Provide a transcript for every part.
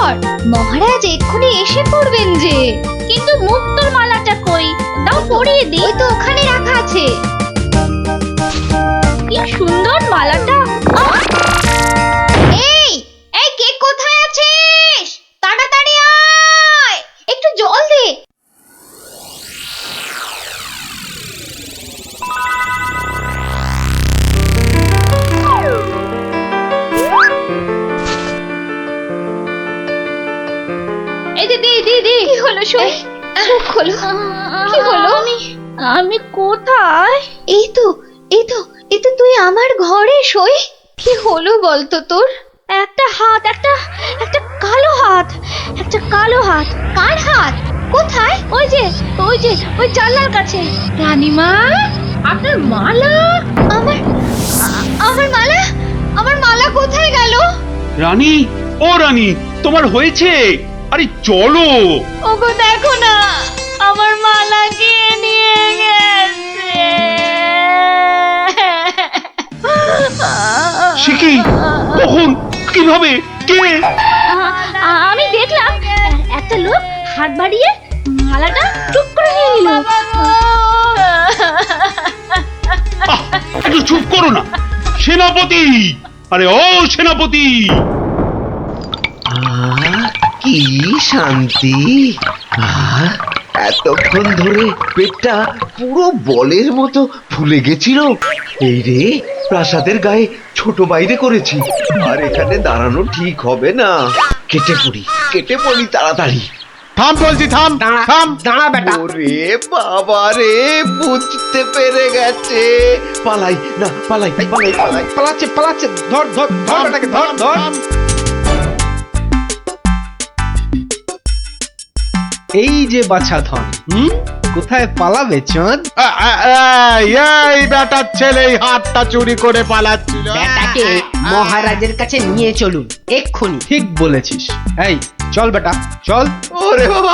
পর মহারাজ এক্ষুনি এসে পড়বেন যে। কিন্তু মুক্তোর মালাটা কই? দাও পরিয়ে দিই। ওই তো ওখানে রাখা আছে। কি সুন্দর মালাটা। এই এই কে কোথায় আছিস? তাড়াতাড়ি আয়, একটু জল দে। এই যে দি কি হলো সই? মুখ খোলো। কি হলো? আমি কোথায়? এই তো তুই আমার ঘরে সই। কি হলো বলতো তোর? একটা হাত, একটা কালো হাত, একটা কালো হাত। কার হাত? কোথায়? ওই যে ওই জানলার কাছে। রানীমা, আপনার মালা। আমার মালা কোথায় গেল? রানী, ও রানী, তোমার হয়েছে? আরে চলো। ওগো দেখো না, আমার মালা কে নিয়ে গেছে। সে কি? কখন? কিভাবে? কে? আমি দেখলাম একটা লোক হাত বাড়িয়ে মালাটা চুপ করে নিয়ে নিল। একটু চুপ করো না সেনাপতি। আরে ও সেনাপতি, কি শান্তি! এতক্ষণ ধরে পেটটা পুরো বলের মতো ফুলে গেছিল। এই রে, প্রাসাদের গায়ে ছোট বাইরে করেছি, আর এখানে দাঁড়ানো ঠিক হবে না। কেটে পড়ি তাড়াতাড়ি। থাম বলছি, থাম থাম। দাঁড়া বেটা। ওরে বাবা রে, বুঝতে পেরে গেছে। পালাই না, পালাই। পালাচ্ছে। ধর বেটাকে, ধর। এই যে বাছা ধন, কোথায় পালাবে চাঁদ? এই বেটার ছেলে এই হাতটা চুরি করে পালাচ্ছিল। বেটাকে মহারাজের কাছে নিয়ে চলুন এক্ষুনি। ঠিক বলেছিস। এই চল বেটা, চল। ওরে বাবা,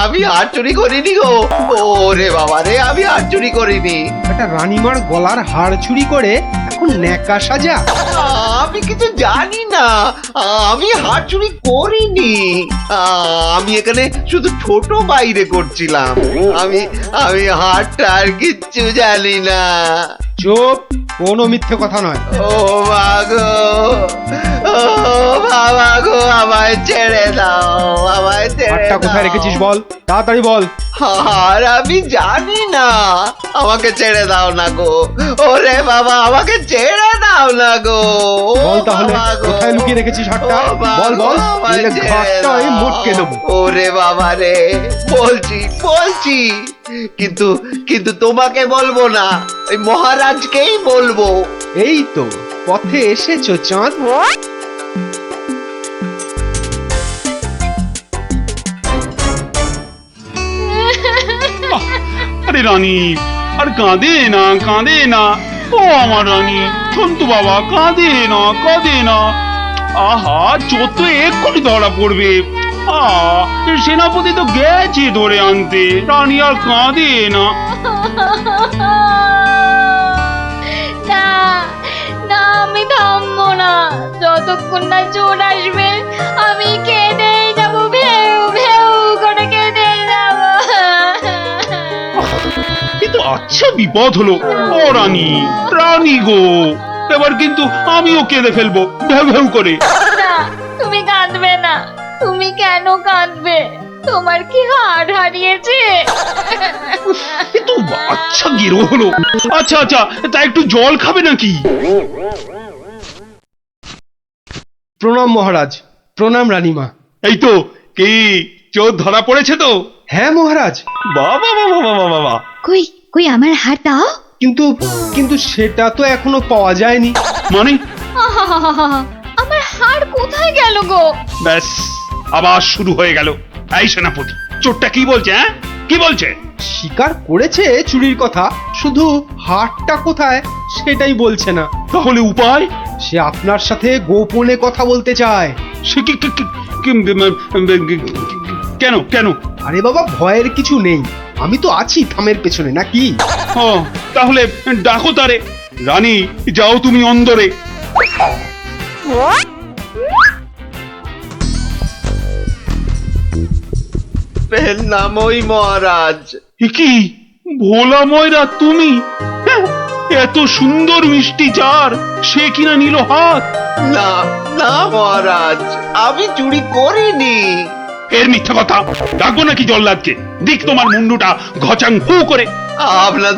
আমি হাত চুরি করিনি গো। ওরে বাবা রে, আমি হাত চুরি করিনি। বেটা রানীমার গলার হাড় চুরি করে এখন ন্যাকা সাজা। আমি কিছু জানি না, আমি হাত চুরি করিনি। আমি এখানে শুধু ছোট বাইরে করছিলাম। আমি হাতটা আর কিচ্ছু জানি না। চুপ, কোনো মিথ্যে কথা নয়। ও মাগো, ও বাবা গো, আমায় ছেড়ে দাও, আমায় ছেড়ে হাতটা কোথায় দাও। রেখেছিস বল, তাড়াতাড়ি বল। আর আমি জানি না, আমাকে ছেড়ে দাও না গো। ওরে বাবা, আমাকে ছেড়ে দাও না গো। বল তাহলে, বাবা গো। কোথায় লুকিয়ে রেখেছিস হাতটা? ও বাবা বল গো, বল, আমায় নইলে ছেড়ে ঘাটটা আমি দাও। মোটকে দেবো। ওরে বাবা রে, বলছি কিন্তু তোমাকে বলবো না, ওই মহারাজকেই বলবো। এই তো পথে এসেছো চাঁদ। আরে রানী, আর কাঁদে না। ও আমার রানী, সন্তু বাবা, কাঁদে না। আহা, চোর তো এক্ষুনি ধরা পড়বে। সেনাপতি তো গেছে ধরে আনতে। রানী আর কাঁদে না। না, আমি থামবো না যতক্ষণ না চোর আসবে। আমি কেঁদেই যাবো, ভেউ করে কেঁদেই যাবো। কিন্তু আচ্ছা বিপদ হলো। ও রানী গো, এবার কিন্তু আমিও কেঁদে ফেলবো ভেউ করে। না, তুমি কাঁদবে না। তুমি কেন কাঁদবে? তোমার কি হাড় হারিয়েছে? কিন্তু আচ্ছা গেরো হলো। আচ্ছা, তা একটু জল খাবে নাকি? প্রণাম মহারাজ। প্রণাম রানীমা। এই তো, কি চোর ধরা পড়েছে তো? হ্যাঁ মহারাজ। বাবা। কই আমার হাত দাও। কিন্তু সেটা তো এখনো পাওয়া যায়নি। মানে? আহাহাহাহা, আমার হাড় কোথায় গেল গো? ব্যাস, আবার শুরু হয়ে গেল। এই সেনাপতি, চোরটা কি বলছে? কি বলছে? স্বীকার করেছে চুরির কথা, শুধু হাতটা কোথায় সেটাই বলছে না। তাহলে উপায়? সে আপনার সাথে গোপনে কথা বলতে চায়। সে কেন? আরে বাবা, ভয়ের কিছু নেই, আমি তো আছি থামের পেছনে, নাকি? ও, তাহলে ডাকো তারে। রানী, যাও তুমি অন্দরে। করবেন না মই মহারাজ। এ কি ভোলা ময়রা তুমি? হ্যাঁ, এত সুন্দর মিষ্টি চার সে কিনা নিল হাত। না না মহারাজ, আমি চুরি করিনি। এর মিথ্যা কথা, ডাকবো নাকি জল্লাদকে? দিক তোমার মুন্ডুটা ঘচাং ফু করে। আপনার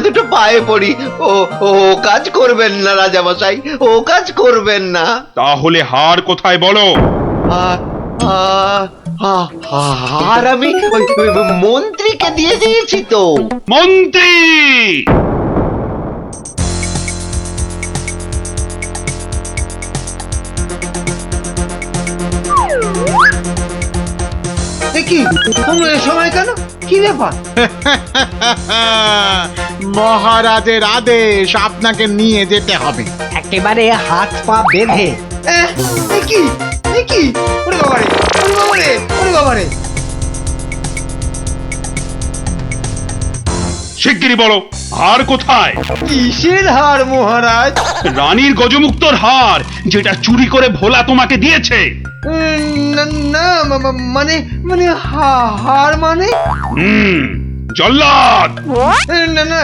দুটো পায়ে পড়ি, ও ও কাজ করবেন না রাজামশাই, ও কাজ করবেন না। তাহলে হার কোথায় বলো? আর আমি ওই মন্ত্রীকে দিয়ে দিয়েছি তো। মন্ত্রী! কি তোমরা এ সময় কেন? কি ব্যাপার? মহারাজের আদেশ, আপনাকে নিয়ে যেতে হবে। একেবারে হাত পা বেঁধে। কি কি? ওরে বাবারে, ওরে বাবারে, ওরে বাবারে! শিগগিরই বলো, হার কোথায়? কিসের হার মহারাজ? রানীর গজমুক্তর হার, যেটা চুরি করে ভোলা তোমাকে দিয়েছে। না না, মানে মানে হার মানে? জল্লাদ! না না,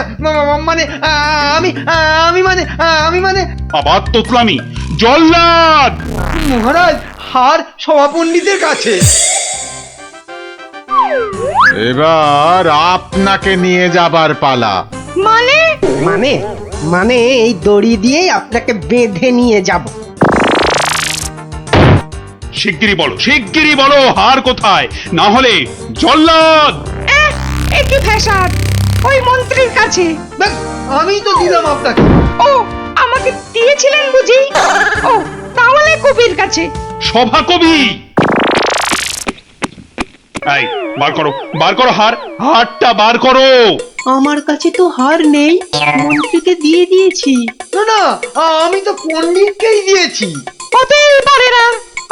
মানে আমি মানে আবার তোতলামি! জল্লাদ! মহারাজ, হার সভাপণ্ডিতের কাছে। এবার আপনাকে নিয়ে যাবার পালা। মানে মানে এই দড়ি দিয়ে আপনাকে বেঁধে নিয়ে যাব। শিগগিরই বলো হার কোথায়, না হলে জল্লাদ! একই ফ্যাশন ওই মন্ত্রীর কাছে। ব্যাস, আমি তো দিলাম আপনাকে। ও আমাকে দিয়েছিলেন বুঝি? ও তাহলে কবির কাছে। সভা কবি! এই বার করো হারটা বার করো। আমার কাছে তো হার নেই, মন্ত্রীকে দিয়ে দিয়েছি। না না, আমি তো পণ্ডিতকেই দিয়েছি। হতেই পারে না,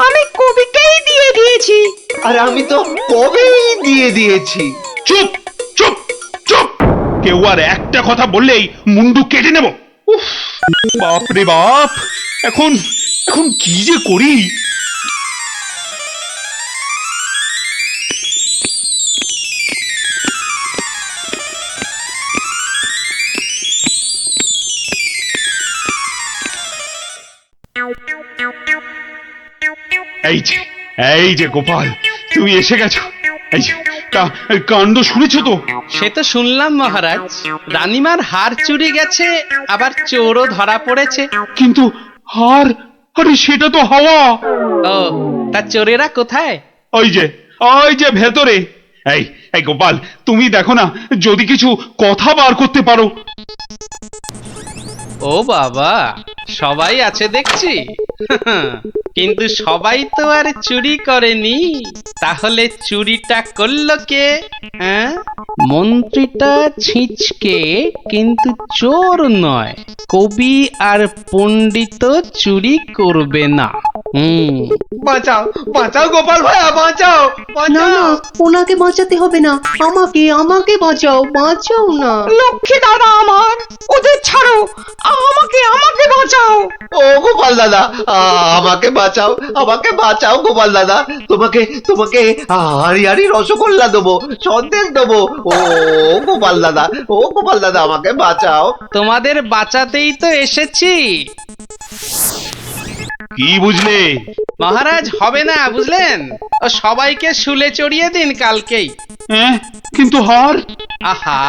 আমি কবিকেই দিয়ে দিয়েছি। আর আমি তো কবেই দিয়ে দিয়েছি। চুপ চুপ চুপ! কেউ আর একটা কথা বললেই মুন্ডু কেটে নেব। উফ, বাপ রে বাপ! এখন কি যে করি! এই যে গোপাল, তুমি এসে গেছো। এই যে, কাণ্ড শুনেছো তো? সে তো শুনলাম মহারাজ, রানীমার হার চুরি গেছে, আবার চোরও ধরা পড়েছে। কিন্তু হার, আরে সেটা তো হাওয়া। ও, তা চোরেরা কোথায়? ওই যে ভেতরে। এই গোপাল, তুমি দেখো না যদি কিছু কথা বার করতে পারো। ও বাবা, সবাই আছে দেখছি। কিন্তু সবাই তো আর চুরি করেনি, তাহলে চুরিটা করলো কে? হ্যাঁ, মন্ত্রীটা ছিঁচকে, কিন্তু চোর নয়। কবি আর পণ্ডিত চুরি করবে না। বাঁচাও বাঁচাও গোপাল ভাইয়া, বাঁচাও না না, ওনাকে বাঁচাতে হবে না, আমাকে বাঁচাও না। লক্ষ্মী দাদা আমার, ওদের ছাড়ো, আমাকে বাঁচাও। ও গোপাল দাদা, আমাকে বাঁচাও গোপাল দাদা। তোমাকে হাড়ি রসগোল্লা দেবো, সন্দেশ দেবো। ও গোপাল দাদা, আমাকে বাঁচাও। তোমাদের বাঁচাতেই তো এসেছি। কি বুঝলে? মহারাজ, হবে না বুঝলেন, ও সবাইকে শুলে চড়িয়ে দিন কালকেই। কিন্তু হার? আহা,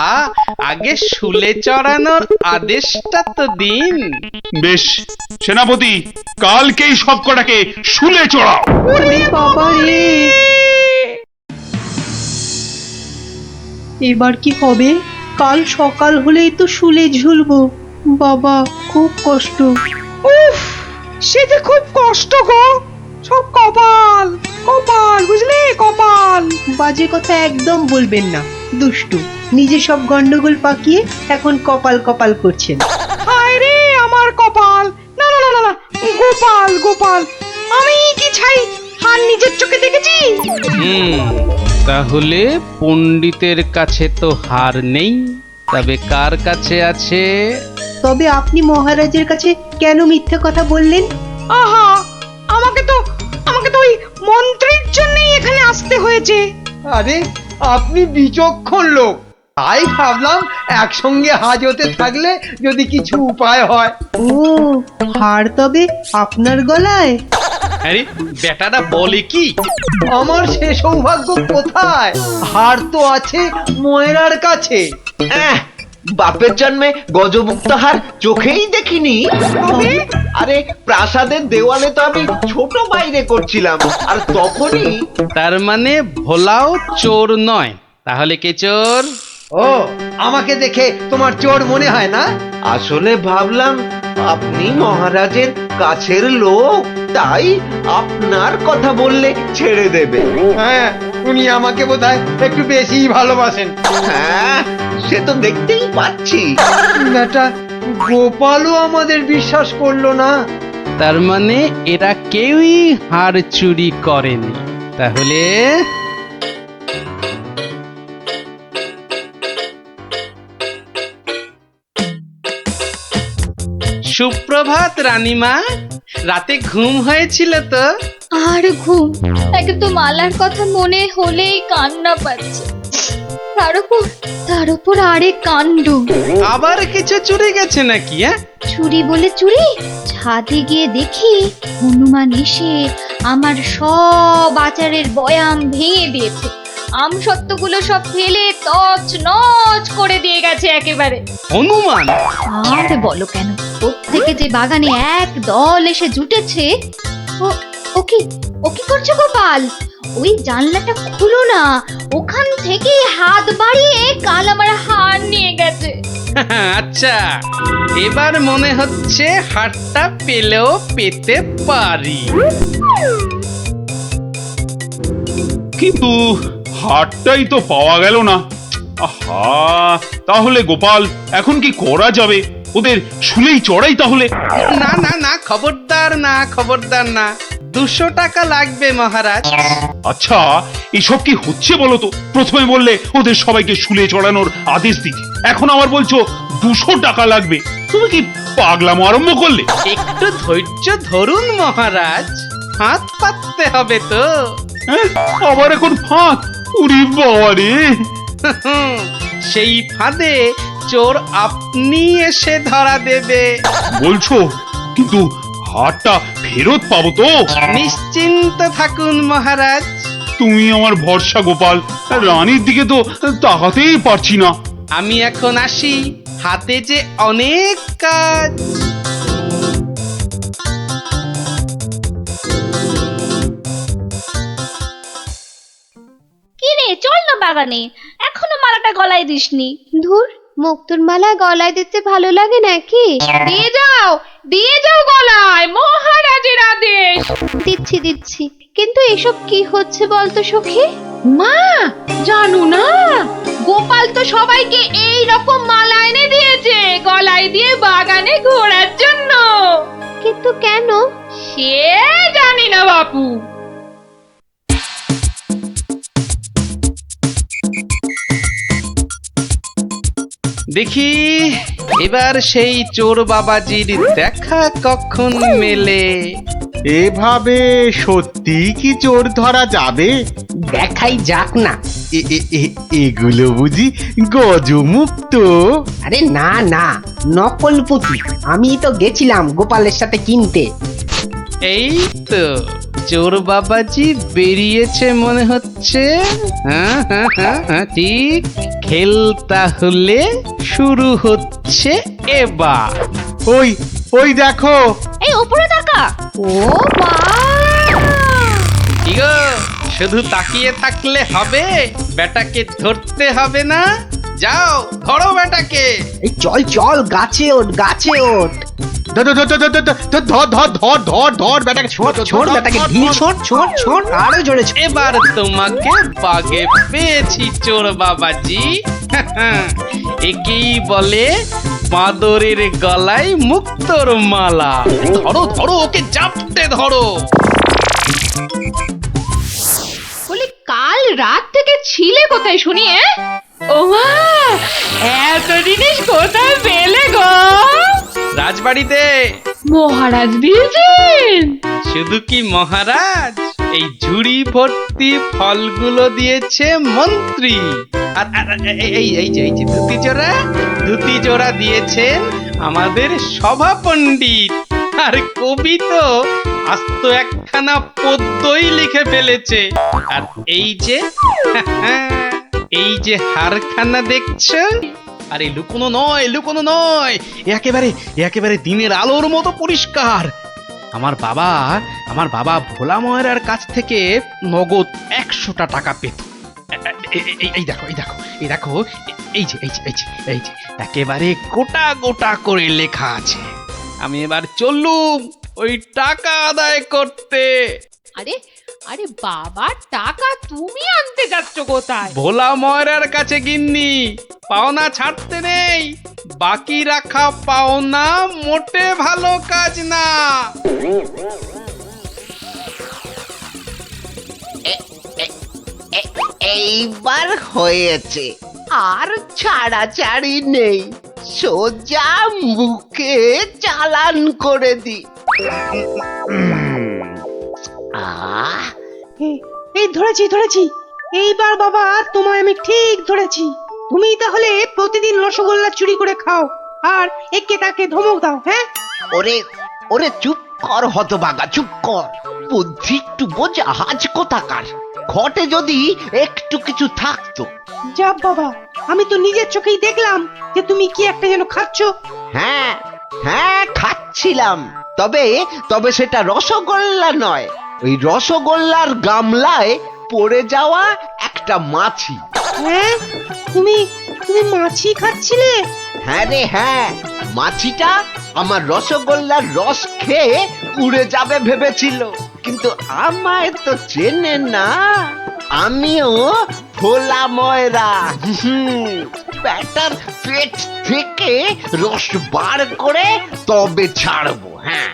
আগে শুলে চড়ানোর আদেশটা তো দিন। বেশ, সেনাপতি, কালকেই সব কটাকে শুলে চড়াও। ওরে বাবা রে, এবার কি হবে? কাল সকাল হলেই তো শুলে ঝুলবো। বাবা, খুব কষ্ট। উফ, সে যে খুব কষ্ট গো। সব কপাল বুঝলে, কপাল। বাজে কথা একদম বলবেন না, দুষ্টু। নিজে সব গন্ডগোল পাকিয়ে এখন কপাল করছেন। হায় রে আমার কপাল! না, গোপাল, আমি কি ছাই হার নিজের চোখে দেখেছি? তাহলে পণ্ডিতের কাছে তো হার নেই, তবে কার কাছে আছে? তবে আপনি মহারাজের কাছে কেন মিথ্যে কথা বললেন? আহা, আমাকে তো ওই মন্ত্রীর জন্যই এখানে আসতে হয়েছে। আরে আপনি বিচক্ষণ লোক, তাই ভাবলাম একসঙ্গে হাজতে থাকলে যদি কিছু উপায় হয়। ও, হার তবে আপনার গলায়? আরে বেটাটা বলে কি? আমার সে সৌভাগ্য কোথায়? হার তো আছে ময়রার কাছে। বাপের জন্মে গজমুক্ত হার চোখেই দেখিনি। আরে প্রাসাদের দেওয়ালে তো আমি ছোট বাইরে করছিলাম, আর তখনই। তার মানে ভোলাও চোর নয়, তাহলে কে চোর? ও, আমাকে দেখে তোমার চোর মনে হয় না? আসলে ভাবলাম আপনি মহারাজের কাছের লোক, তাই আপনার কথা বললে ছেড়ে দেবে। হ্যাঁ, উনি আমাকে বোধহয় একটু বেশি ভালোবাসেন। হ্যাঁ, সে তো দেখতেই পাচ্ছি। বেটা গোপালও আমাদের বিশ্বাস করলো না। তার মানে এরা কেউই হার চুরি করেনি। তাহলে সুপ্রভাত রানীমা, রাতে ঘুম হয়েছিল তো? আর ঘুম, একে তো মালার কথা মনে হলেই কান্না পাচ্ছে। তার উপর আরেক কাণ্ড। আবার কিছু চুরি গেছে নাকি? হ্যাঁ, চুরি বলে চুরি, ছাদে গিয়ে দেখি হনুমান এসে আমার সব আচারের বয়াম ভেঙে দিয়েছে। আমসত্ত্বগুলো সব ফেলে তছ নছ করে দিয়ে গেছে একেবারে। হনুমান? আর বলো কেন, প্রত্যেকে যে বাগানে এক দল এসে জুটেছে। ও কি করছো গোপাল? ওই জানলাটা খুলো না, ওখান থেকে হাত বাড়িয়ে কাল আমার হার নিয়ে গেছে। আচ্ছা, এবার মনে হচ্ছে হারটা পেলেও পেতে পারি। কিন্তু হারটাই তো পাওয়া গেল না। আহা, তাহলে গোপাল এখন কি করা যাবে? ওদের শুলেই চড়াই তাহলে। না না না, খবরদার না, খবরদার না। 200 টাকা লাগবে মহারাজ। আচ্ছা, এসব কি হচ্ছে বলো তো? প্রথমে বললে ওদের সবাইকে শুলে চড়ানোর আদেশ দিতে, এখন আবার বলছো 200 টাকা লাগবে। তুমি কি পাগলামো আরম্ভ করলে? একটু ধৈর্য ধরুন মহারাজ, হাত পাততে হবে তো। হ্যাঁ, আবার এখন ফাঁক? উরি বাবা রে! সেই ফাঁদে চোর আপনি এসে ধরা দেবে। বলছো, কিন্তু হারটা ফেরত পাবো তো? নিশ্চিন্ত থাকুন মহারাজ। তুমি আমার ভরসা গোপাল, রানীর দিকে তো তাকাতেই পারছি না। আমি এখন আসি, হাতে যে অনেক কাজ। কি রে, চল না বাগানে, এখনো মালাটা গলায় দিসনি। ধুর, মুক্তোর মালা গলায় দিতে ভালো লাগে নাকি? দিয়ে যাও গলায়, মহারাজের আদেশ। দিচ্ছি, কিন্তু এসব কি হচ্ছে বলতো সখী? মা, জানো না, গোপাল তো সবাইকে এই রকম মালা এনে দিয়েছে গলায় দিয়ে বাগানে ঘোরার জন্য। কিন্তু কেন? সে জানি না বাপু। দেখি এবার সেই চোর বাবাজির দেখা কখন মেলে। এভাবে সত্যি কি চোর ধরা যাবে? দেখাই যাক না। এগুলো বুঝি গজমুক্ত? আরে না না, নকল পুঁতি। আমি তো গেছিলাম গোপালের সাথে কিনতে। এই তো চোর বাবাজি বেরিয়েছে মনে হচ্ছে। হ্যাঁ হ্যাঁ হ্যাঁ হ্যাঁ, ঠিক। খেল তাহলে শুরু হচ্ছে এবার। ওই দেখো। এই উপরে তাকা। ও মা! কি গো, শুধু তাকিয়ে থাকলে হবে? বেটাকে ধরতে হবে না? যাও ধরো বেটাকে। এই চল গাছে ওঠ, গাছে ওঠ। ধর বেটাকে, ছোট বেটাকে ঢিল, ছোট আরো জোরে ছোট। এবার তোমাকে বাগে পেয়েছি চোর বাবাজি। একেই বলে বাঁদরের গলায় মুক্তোর মালা। ধরো ওকে জাপটে ধরো। বলি, কাল রাত থেকে ছিলে কোথায় শুনি? ও মা, এত জিনিস কোথায় পেলে গো? রাজবাড়িতে। মহারাজ দিয়েছেন? শুধু কি মহারাজ, এই ঝুড়ি ভর্তি ফলগুলো দিয়েছে মন্ত্রী। আর এই যে ধুতি জোড়া দিয়েছেন আমাদের সভা পণ্ডিত। আর কবি তো আস্ত একখানা পদ্যই লিখে ফেলেছে। আর এই যে হারখানা দেখছো, আরে লুকোনো নয়, একেবারে দিনের আলোর মতো পরিষ্কার। আমার বাবা ভোলা ময়রার কাছ থেকে নগদ 100টা টাকা পেত। এই দেখো এই যে একেবারে গোটা করে লেখা আছে। আমি এবার চললুম ওই টাকা আদায় করতে। আরে আরে বাবা, টাকা তুমি আনতে যাচ্ছ কোথায়? ভোলা ময়রার কাছে গিন্নি, পাওনা ছাড়তে নেই। বাকি রাখা পাওনা মোটে ভালো কাজ না। এইবার হয়েছে, আর ছাড়াছাড়ি নেই, সোজা মুখে চালান করে দি। এই ধরেছি এইবার বাবা তোমায় আমি ঠিক ধরেছি। তুমি তাহলে প্রতিদিন রসগোল্লা চুরি করে খাও আর একে তাকে ধমক দাও। হ্যাঁ, ওরে চুপ কর হতভাগা, চুপ কর। বুদ্ধি একটু বোঝ, হাজ কোথাকার। ঘটে যদি একটু কিছু থাকতো। যা বাবা, আমি তো নিজের চোখেই দেখলাম যে তুমি কি একটা যেন খাচ্ছ। হ্যাঁ খাচ্ছিলাম, তবে সেটা রসগোল্লা নয়, ওই রসগোল্লার গামলায় পড়ে যাওয়া একটা মাছি। হ্যাঁ, তুমি মাছি খাচ্ছিলে? হ্যাঁ রে হ্যাঁ, মাছিটা আমার রসগোল্লার রস খেয়ে উড়ে যাবে ভেবেছিল, কিন্তু আমায় তো চেনে না। আমিও ভোলা ময়রা, ব্যাটার পেট থেকে রস বার করে তবে ছাড়বো। হ্যাঁ,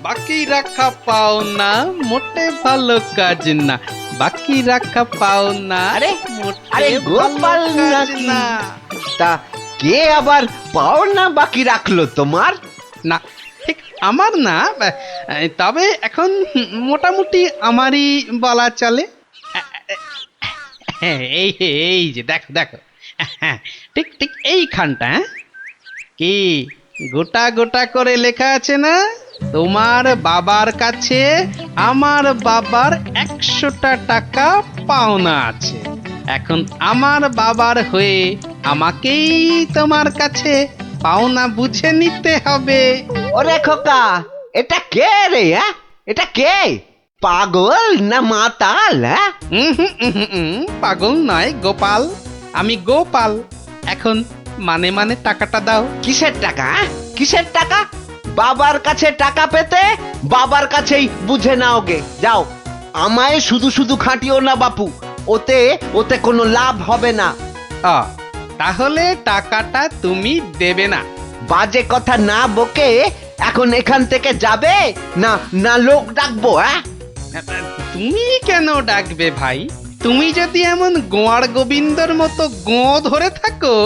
বাকি রাখা পাওনা মোটে ভালো কাজ না। বাকি রাখা পাওনা আরে মোটে গোপাল ভালো কাজ নাকি? না। তা কে আবার পাওনা বাকি রাখলো তোমার? না, ঠিক আমার না, তবে এখন মোটামুটি আমারই বলা চলে। এই যে দেখো ঠিক এইখানটা কি গোটা করে লেখা আছে না, তোমার বাবার কাছে আমার বাবার 100টা টাকা পাওনা আছে। এখন আমার বাবার হয়ে আমাকেই তোমার কাছে পাওনা বুঝে নিতে হবে। ওরে খোকা, এটা কে রে? হ্যাঁ, এটা কে? পাগল না মাতাল? হ্যাঁ, পাগল নয়, গোপাল। আমি গোপাল। এখন মানে টাকাটা দাও। কিসের টাকা? কিসের টাকা? বাবার কাছে টাকা পেতে বাবার কাছেই বুঝে নাও গে। যাও, আমায় শুধু খাটিও না বাপু, ওতে কোনো লাভ হবে না। তাহলে টাকাটা তুমি দেবে না? বাজে কথা না বকে এখন এখান থেকে যাবে না লোক ডাকবো? হ্যাঁ, তুমি কেন ডাকবে ভাই? তুমি যদি এমন গোয়ার গোবিন্দর মতো গোঁ ধরে থাকো,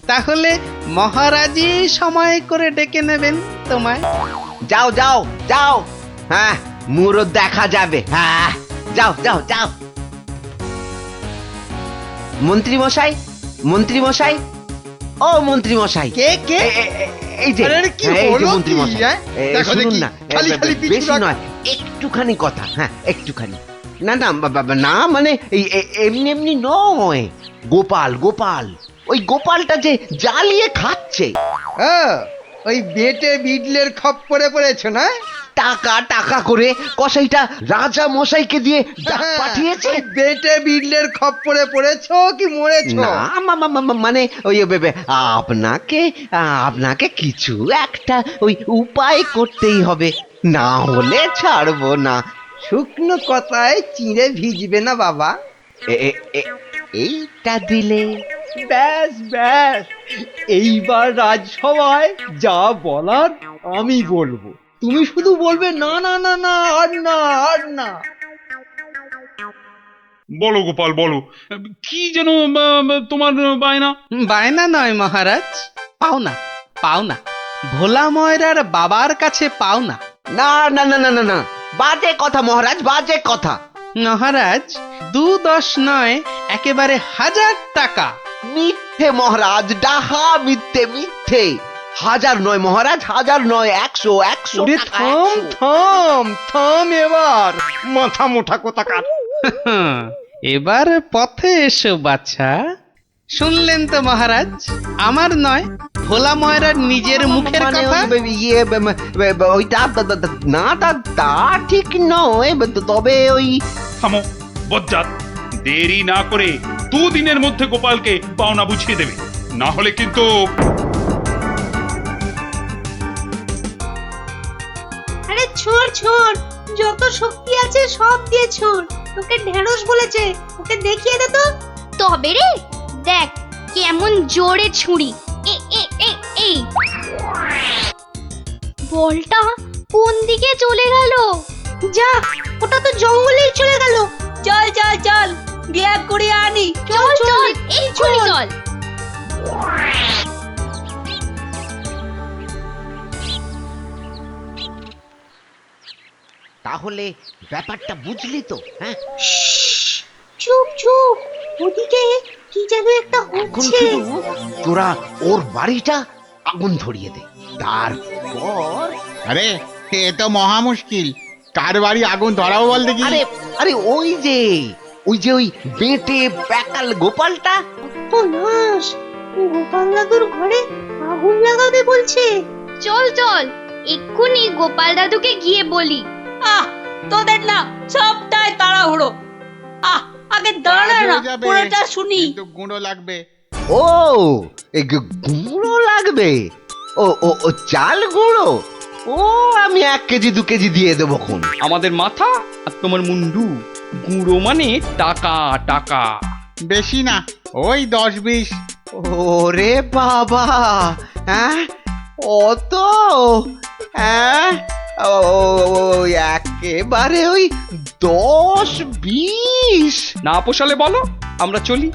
তাহলে মহারাজই সময় করে ডেকে নেবেন তোমায়। যাও। হ্যাঁ, মুরো দেখা যাবে। হ্যাঁ, যাও। মন্ত্রী মশাই, ও মন্ত্রী মশাই। কে? এই যে কি এই যে হলো মন্ত্রী কি, মশাই, হ্যাঁ? দেখো শুনুন দেখি, না, খালি পিছু বেশি রাখ। নয়, একটুখানি কথা। হ্যাঁ, একটুখানি। না মানে এমনি নয়। গোপাল, ওই গোপালটা যে জ্বালিয়ে খাচ্ছে। ওই বেটে বিডলের খপ্পরে পড়েছো না? টাকা করে কসাইটা রাজা মশাইকে দিয়ে ডাক পাঠিয়েছে। ওই বেটে বিডলের খপ্পরে পড়েছো কি মরেছো? না মানে ওই আপনাকে কিছু একটা ওই উপায় করতেই হবে, না হলে ছাড়বো না। শুকনো কথায় চিঁড়ে ভিজবে না বাবা। এইটা দিলে ব্যাস, এইবার রাজসভায় যা বলার আমি বলবো, তুমি শুধু বলবে না, আর না। বলো গোপাল, বলো কি যেন তোমার বায়না? বায়না নয় মহারাজ, পাওনা। ভোলা ময়রার বাবার কাছে পাওনা। না, বাজে কথা মহারাজ, বাজে কথা। মহারাজ 2-10 নয়, একেবারে 1000 টাকা। মিথ্যে মহারাজ, ডাহা মিথ্যে মিথ্যে। 1000 নয় মহারাজ, 1000 নয়, 100 ওরে টাকা, থাম 100। থাম থাম এবার, মাথা মোটা কোথাকার। এবার পথে এসো বাছা। শুনলেন তো মহারাজ, আমার নয়, ভোলা ময়রার নিজের মুখের মানে কথা। ওইটা না, তা ঠিক নয়, তবে ওই থামো বজ্জাত, দেরি না করে 2 দিনের মধ্যে গোপালকে পাওনা বুঝিয়ে দেবে, না হলে কিন্তু। আরে ছোড় ছোড়, যত শক্তি আছে সব দিয়ে ছোড়। তোকে ঢেঁড়স বলেছে, ওকে দেখিয়ে দে তো। তবে রে, দেখ কেমন জোরে ছুরি। এই বলটা কোন দিকে চলে গেল? যা, ওটা তো জঙ্গলেই চলে গেল। চল চল চল, বিয়ে করে আনি। চল চল, এই ছুরি চল। তাহলে ব্যাপারটা বুঝলি তো? হ্যাঁ, চুপ চুপ, ওদিকে কি যেন একটা এখন হচ্ছে। শুধু তোরা ওর বাড়িটা আগুন ধরিয়ে দে, তারপর আরে এ তো মহা মুশকিল, কার বাড়ি আগুন ধরাবো বল দেখি। আরে আরে ওই যে ওই বেঁটে প্যাকাল গোপালটা। তো নাশ, গোপাল দাদুর ঘরে আগুন লাগাবে বলছে। চল চল, এক্ষুনি গোপাল দাদুকে গিয়ে বলি। তোদের না সবটাই তাড়াহুড়ো। আগে দাঁড়া কাজ না, হয়ে যাবে, পুরোটা শুনি। কিন্তু গুঁড়ো লাগবে। ও এই গুঁড়ো লাগবে? ও চাল গুঁড়ো? ও আমি 1 কেজি 2 কেজি দিয়ে দেবো খন। আমাদের মাথা আর তোমার মুন্ডু, গুঁড়ো মানে টাকা টাকা। বেশি না, ওই 10-20। ওরে বাবা, হ্যাঁ অত? হ্যাঁ, একেবারে ওই 10-20? না পোষালে বলো, আমরা চলি।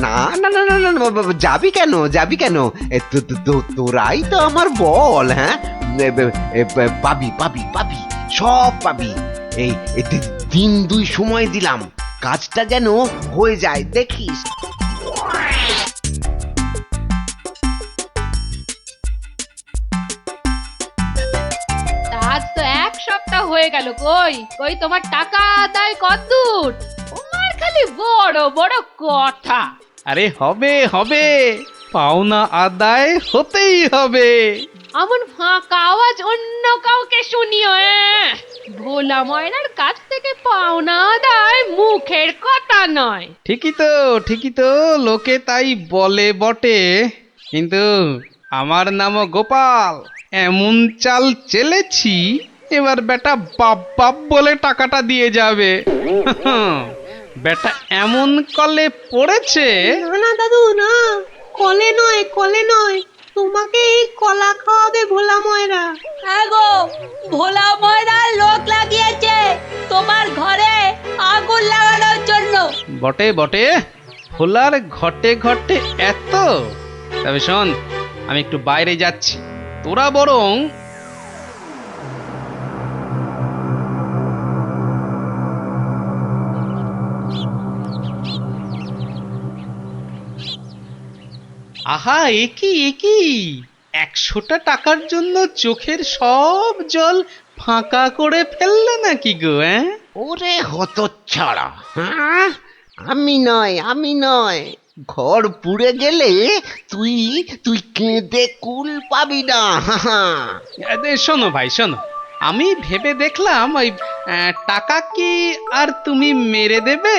না না না না না না, যাবি কেন, যাবি কেন? তোরাই তো আমার বল। হ্যাঁ, পাবি পাবি পাবি, সব পাবি। এই 1 2 সময় দিলাম, কাজটা যেন হয়ে যায়, দেখিস। আজ তো 1 সপ্তাহ হয়ে গেল। কই কই তোমার টাকা আদায় কতদূর? তোমার খালি বড় বড় কথা। আরে হবে হবে, পাওনা আদায় হতেই হবে। এমন ফাঁকা আওয়াজ অন্য কাউকে শুনিও। ভোলা ময়নার কাছ থেকে পাওনা আদায় মুখের কথা নয়। ঠিকই তো, লোকে তাই বলে বটে, কিন্তু আমার নামও গোপাল। এমন চাল চেলেছি, এবার বেটা বাপ বাপ বলে টাকাটা দিয়ে যাবে। বেটা এমন কলে পড়েছে। না না দাদু না, কলে নয় কলে নয়, তোমাকে এই কলা খাওয়াবে ভোলা ময়রা। গো, ভোলা ময়রা লোক লাগিয়েছে তোমার ঘরে আগুন লাগানোর জন্য। বটে বটে, ভোলার ঘটে ঘটে এত। তবে শোন, আমি একটু বাইরে যাচ্ছি, তোরা বরং আহা, একই 100টা টাকার জন্য চোখের সব জল ফাঁকা করে ফেললে নাকি গো? ওরে হতচ্ছাড়া, হ্যাঁ, আমি নয়, ঘর পুড়ে গেলে তুই কেঁদে কুল পাবি না। শোনো ভাই শোনো, আমি ভেবে দেখলাম ওই টাকা কি আর তুমি মেরে দেবে?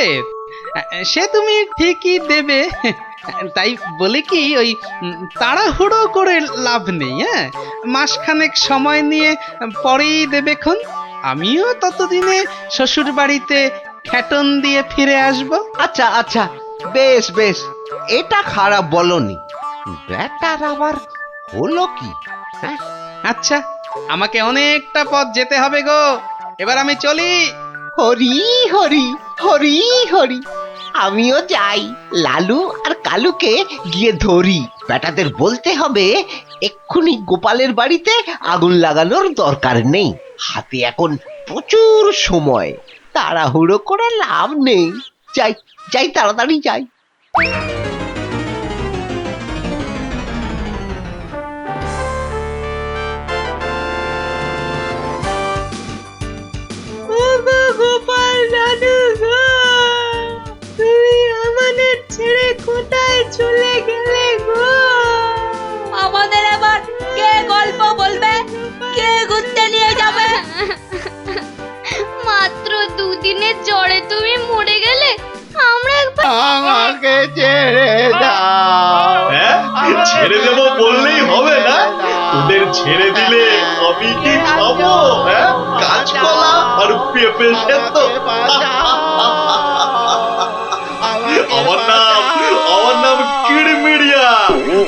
সে তুমি ঠিকই দেবে, তাই বলে কি ওই তাড়াহুড়ো করে লাভ নেই। হ্যাঁ, মাসখানেক সময় নিয়ে পরেই দেবেক্ষণ। আমিও ততদিনে শ্বশুর বাড়িতে খ্যাটন দিয়ে ফিরে আসব। আচ্ছা আচ্ছা, বেশ বেশ, এটা খারাপ বলনি। ব্যাটার আবার হলো কি? হ্যাঁ, আচ্ছা, আমাকে অনেকটা পথ যেতে হবে গো, এবার আমি চলি। হরি হরি হরি হরি, আমিও যাই, লালু আর কালুকে গিয়ে ধরি। বেটাদের বলতে হবে এক্ষুনি গোপালের বাড়িতে আগুন লাগানোর দরকার নেই, হাতে এখন প্রচুর সময়, তাড়াহুড়ো করে লাভ নেই। যাই যাই, তাড়াতাড়ি যাই। গোপাল দাদু গো, তুমি আমাদের ছেড়ে কোথায় চলে গেলে গো? আমাদের আবার কে গল্প বলবে, কে ঘুরতে নিয়ে যাবে? মাত্র দুদিনের জ্বরে তুমি মরে গেলে, আমরা একবার আমাকে ছেড়ে দাও। ছেড়ে দেবো বললেই হবে না? তোদের ছেড়ে দিলে আমি কি খাবো? কাঁচকলা আর পেঁপে সেদ্ধ? আমার নাম কিড়মিড়িয়া,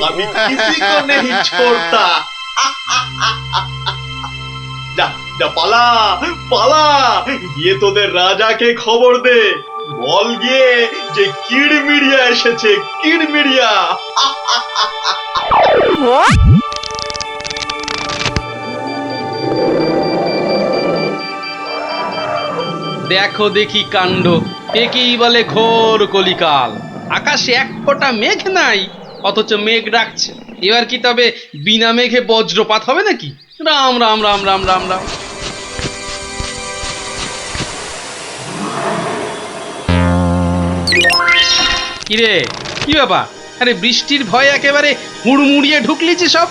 আমি কিসি কো নেই ছোড়তা। যা যা, পালা পালা, গিয়ে তোদের রাজাকে খবর দে, বল গিয়ে যে কিড়মিড়িয়া এসেছে, কিড়মিড়িয়া। দেখো দেখি কাণ্ড, একেই বলে ঘোর কলিকাল। আকাশে এক ফোঁটা মেঘ নাই, অথচ মেঘ ডাকছে। এবার কি তবে বিনা মেঘে বজ্রপাত হবে নাকি? রাম রাম রাম রাম রাম রাম। কিরে, কি ব্যাপার? আরে বৃষ্টির ভয়ে একেবারে হুড়মুড়িয়ে ঢুকলি যে সব।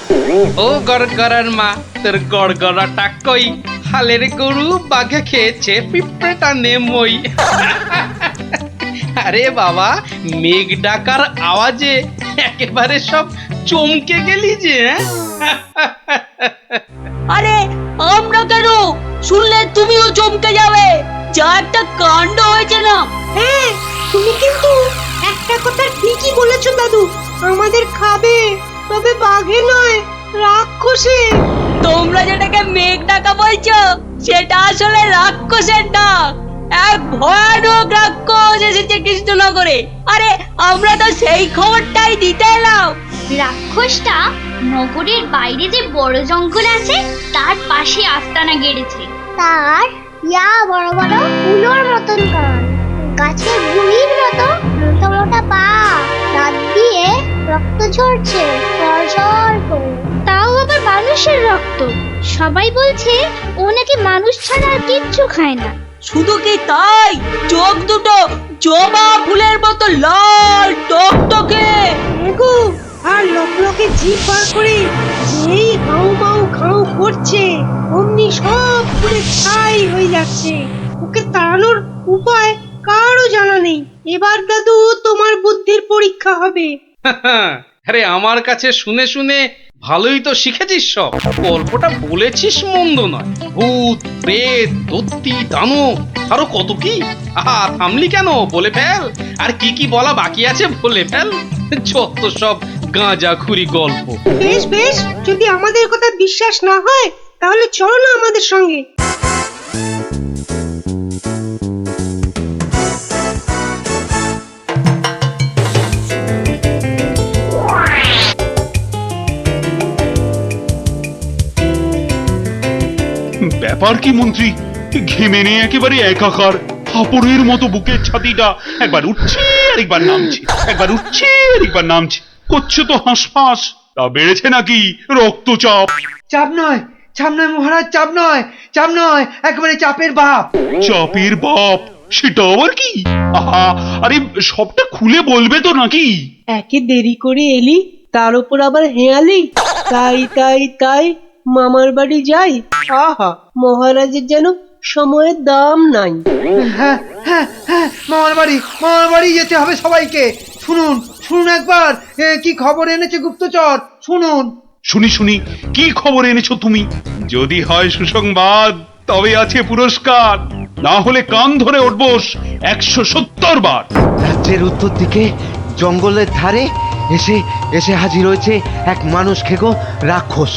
ও গড়গড়ার মা, তোর গড়গড়াটা কই? হালের গরু বাঘে খেয়েছে, পিঁপড়েটা নেমই। আরে বাবা, মেঘ ডাকার আওয়াজে একেবারে সব চমকে গেলি যে। আরে আমরা কেন? শুনলে তুমিও চমকে যাবে। যা একটা কাণ্ড হয়েছে না। হ্যাঁ, তুমি কিন্তু একটা কথা ঠিকই বলেছো দাদু, আমাদের খাবে, তবে বাঘে নয়, রাক্ষসে। তোমরা যেটাকে মেঘ ডাকা বলছো, সেটা আসলে রাক্ষসের ডাক। এক ভয়ানক রাক্ষস এসেছে কৃষ্ণনগরে। আরে আমরা তো সেই খবরটাই দিতে এলাম। রাক্ষসটা নগরের বাইরে যে বড় জঙ্গল আছে তার পাশে আস্তানা গেড়েছে। তার বড় বড় ফুলোর মতন কান, গাছের গুড়ির মতো মোটা মোটা পা, দাঁত দিয়ে রক্ত ঝরছে ঝরঝর করে। তাও আবার মানুষের রক্ত। সবাই বলছে ও নাকি মানুষ ছাড়া আর কিচ্ছু খায় না। শুধু কি তাই, চোখ দুটো জবা ফুলের মতো লাল টকটকে, আর লকলকে জিভ বার করে যেই হাউ মাউ খাউ করছে, অমনি সব পুরে ছাই হয়ে যাচ্ছে। ওকে তাড়ানোর উপায় কারও জানা নেই। এবার দাদু তোমার বুদ্ধির পরীক্ষা হবে। আরে আমার কাছে শুনে শুনে ভালোই তো শিখেছিস সব। গল্পটা বলেছিস মন্দ নয়। ভূত, প্রেত, দত্তি, দানব, আরো কত কি। আহা, থামলি কেন? বলে ফেল। আর কি কি বলা বাকি আছে বলে ফেল। যত সব গাঁজাখুরি গল্প। বেশ বেশ, যদি আমাদের কথা বিশ্বাস না হয় তাহলে চলো না আমাদের সঙ্গে। ব্যাপার কি মন্ত্রী? ঘেমে নিয়ে একেবারে একাকার, হাঁপড়ের মতো বুকের ছাতিটা একবার উঠছে আর একবার নামছে, একবার উঠছে আর একবার নামছে। করছে তো হাঁসফাঁস। তা বেড়েছে নাকি রক্তচাপ? চাপ নয়, চাপ নয় মহারাজ, চাপ নয়, চাপ নয়, একেবারে চাপের বাপ। চাপের বাপ? সেটা আবার কি? আহা, আরে সবটা খুলে বলবে তো নাকি? একে দেরি করে এলি, তার উপর আবার হেয়ালি। তাই তাই তাই মামার বাড়ি যাই। আহা, মহারাজের যেন সময়ের দাম নাই। হ্যাঁ হ্যাঁ হ্যাঁ, মামার বাড়ি যেতে হবে সবাইকে। শুনুন শুনুন একবার, কি খবর এনেছে গুপ্তচর, শুনুন। শুনি, কি খবর এনেছো তুমি? যদি হয় সুসংবাদ তবে আছে পুরস্কার, না হলে কান ধরে উঠবোস 170 বার। রাজ্যের উত্তর দিকে জঙ্গলের ধারে এসে হাজির হয়েছে এক মানুষ খেকো রাক্ষস।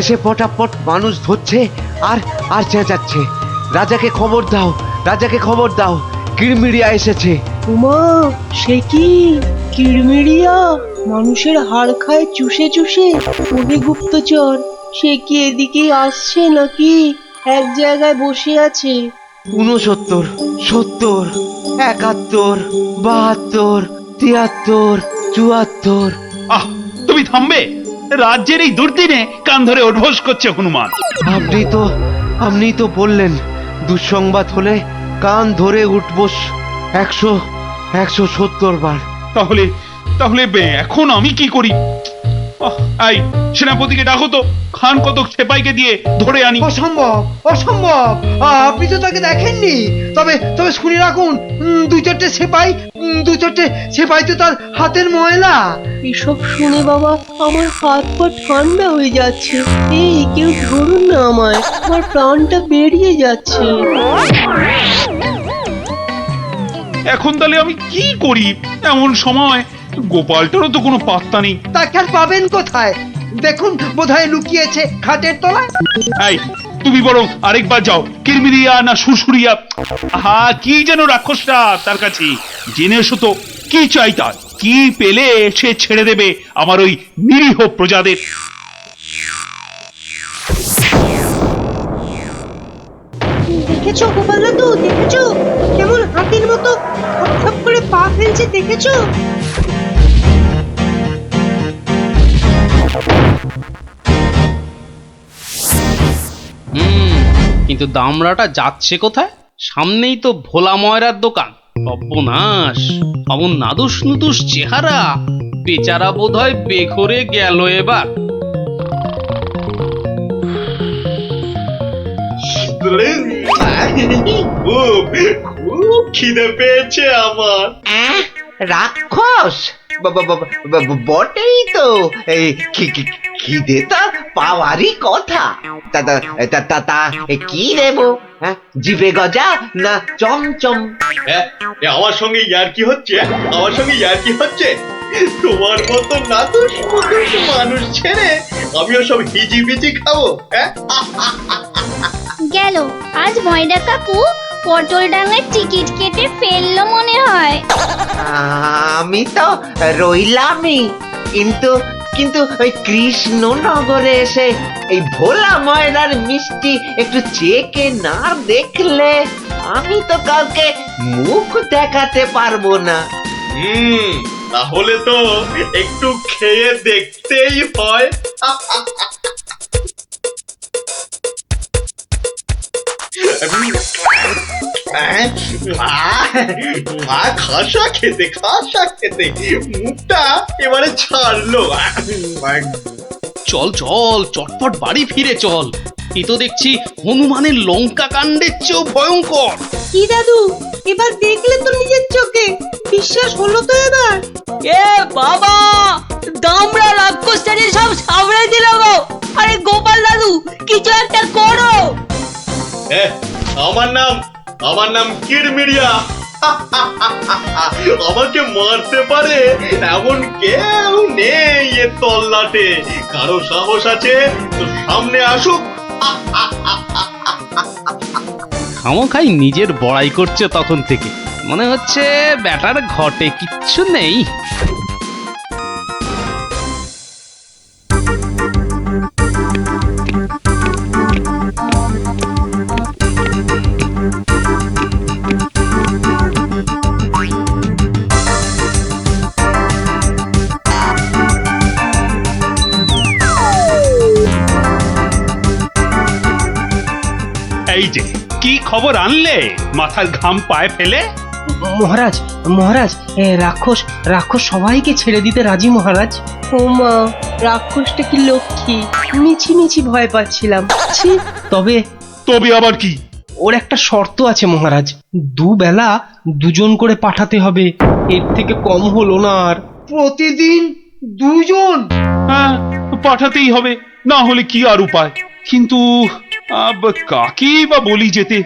এসে পটাপট মানুষ ধরছে আর চেঁচাচ্ছে, রাজাকে খবর দাও, রাজাকে খবর দাও, কিড়মিড়িয়া এসেছে। উমা, সে কি কিড়মিড়িয়া? মানুষের হাড় খায় চুষে চুষে। ওরে গুপ্তচর, সে কি এদিকে আসছে নাকি? এক জায়গায় বসে আছে। 69, 70, 71, 72, 73, 74। আহ তুমি থামবে? রাজ্যের এই দুর্দিনে কান ধরে উদ্ঘোষ করছে হনুমান। আপনি তো বললেন দুঃসংবাদ হলে কান ধরে উঠবস 170 বার। তাহলে তাহলে এখন আমি কি করি? এই সেনাপতিকে ডাকো তো, খান কতক সেপাইকে দিয়ে ধরে আনি। অসম্ভব, অসম্ভব। আপনি তো তাকে দেখেননি। তবে তবে শুনে রাখুন, দু চারটে সেপাই তো তার হাতের ময়লা। এসব শুনে বাবা আমার হাত পা ঠান্ডা হয়ে যাচ্ছে। এই কেউ ধরুন না আমায়, আমার প্রাণটা বেরিয়ে যাচ্ছে। এখন তাহলে আমি কি করি? এমন সময় গোপালটারও তো কোনো পাত্তা নেই। তাকে আর পাবেন কোথায়? দেখুন বোধহয় লুকিয়েছে খাটের তলায়। এই তুমি বরং আরেকবার যাও, কিরমিরিয়া না সুরসুরিয়া, কি যেন রাক্ষসটা তার কাছে, জেনে এসো তো কি চাই তার, কি পেলে সে ছেড়ে দেবে আমার ওই নিরীহ প্রজাদের। দেখেছো গোপাল দাদু, দেখেছো কেমন হাতির মতো খপ করে পা ফেলছে, দেখেছো? কিন্তু দামড়াটা যাচ্ছে কোথায়? সামনেই তো ভোলা ময়রার দোকান। সর্বনাশ, অমন নাদুস নুদুস চেহারা, বেচারা বোধহয় বেঘরে গেল এবার। খুব খিদে পেয়েছে আমার। রাক্ষস বটেই তো। এই খিদে তো পাওয়ারই কথা। তা কি দেবো? জিভে গজা না চমচম? আমার সঙ্গে ইয়ার্কি হচ্ছে, আমার সঙ্গে ইয়ার্কি হচ্ছে। তোমার মতো নাদুস মুদুস মানুষ ছেড়ে আমিও সব হিজিবিজি খাবো? গেল আজ ময়দা কাকু পটল ডাঙার টিকিট কেটে ফেললো মনে হয়। আমি তো রইলামই, কিন্তু কিন্তু ওই কৃষ্ণনগরে এসে এই ভোলা ময়দার মিষ্টি একটু চেকে না দেখলে আমি তো কাউকে মুখ দেখাতে পারবো না। তাহলে তো একটু খেয়ে দেখতেই হয়। খাসা খেতে মুখটা এবারে ছাড়লো। চল চল, চটপট বাড়ি ফিরে চল। এ তো দেখছি হনুমানের লঙ্কা কাণ্ডের চেয়েও ভয়ঙ্কর। কি দাদু, এবার দেখলে তো নিজের চোখে? বিশ্বাস হলো তো এবার? এ বাবা, দামড়া রাক্ষসটাকে সব সামনে দিল গো। আরে গোপাল দাদু, কিছু একটা করো। আমার নাম কিরমিরিয়া। আমাকে মারতে পারে এমন কেউ নেই এ তল্লাটে। কারো সাহস আছে তো সামনে আসুক। খামোখাই নিজের বড়াই করছে তখন থেকে। মনে হচ্ছে ব্যাটার ঘটে কিচ্ছু নেই। এই যে কি খবর আনলে মাথার ঘাম পায়ে ফেলে? মহারাজ, মহারাজ, রাক্ষস সবাইকে ছেড়ে দিতে রাজি মহারাজ। ও মা, রাক্ষসটা কি লক্ষ্মী! মিছি ভয় পাচ্ছিলাম। ছি। তবে আবার কি? ওর একটা শর্ত আছে মহারাজ, দুবেলা দুজন করে পাঠাতে হবে, এর থেকে কম হলো না আর। প্রতিদিন দুজন? হ্যাঁ, পাঠাতেই হবে, না হলে কি আর উপায়। কিন্তু কাকেই বা বলি যেতে,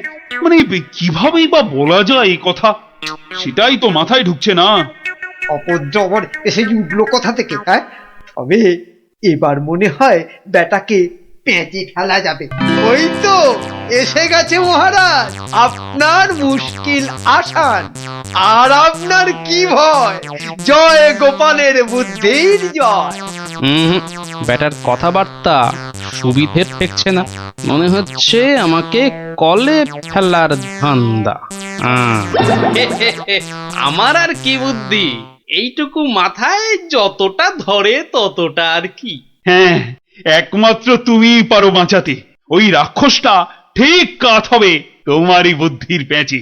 মানে কিভাবেই বা বলা যায় এই কথা, সেটাই তো মাথায় ঢুকছে না। অপদ্রবর এসে উঠলো কথা থেকে। হ্যাঁ, তবে এবার মনে হয় বেটাকে পেঁচে ফেলা যাবে। ওই তো এসে গেছে মহারাজ, আপনার মুশকিল আসান। আর আপনার কি ভয়? জয় গোপালের বুদ্ধির জয়। ব্যাটার কথাবার্তা সুবিধে ঠেকছে না, মনে হচ্ছে আমাকে কলে ফেলার ধান্দা। আমার আর কি বুদ্ধি, এইটুকু মাথায় যতটা ধরে ততটা আর কি। হ্যাঁ, একমাত্র তুমিই পারো বাঁচাতে। ওই রাক্ষসটা ঠিক কাত হবে তোমারই বুদ্ধির প্যাঁচে।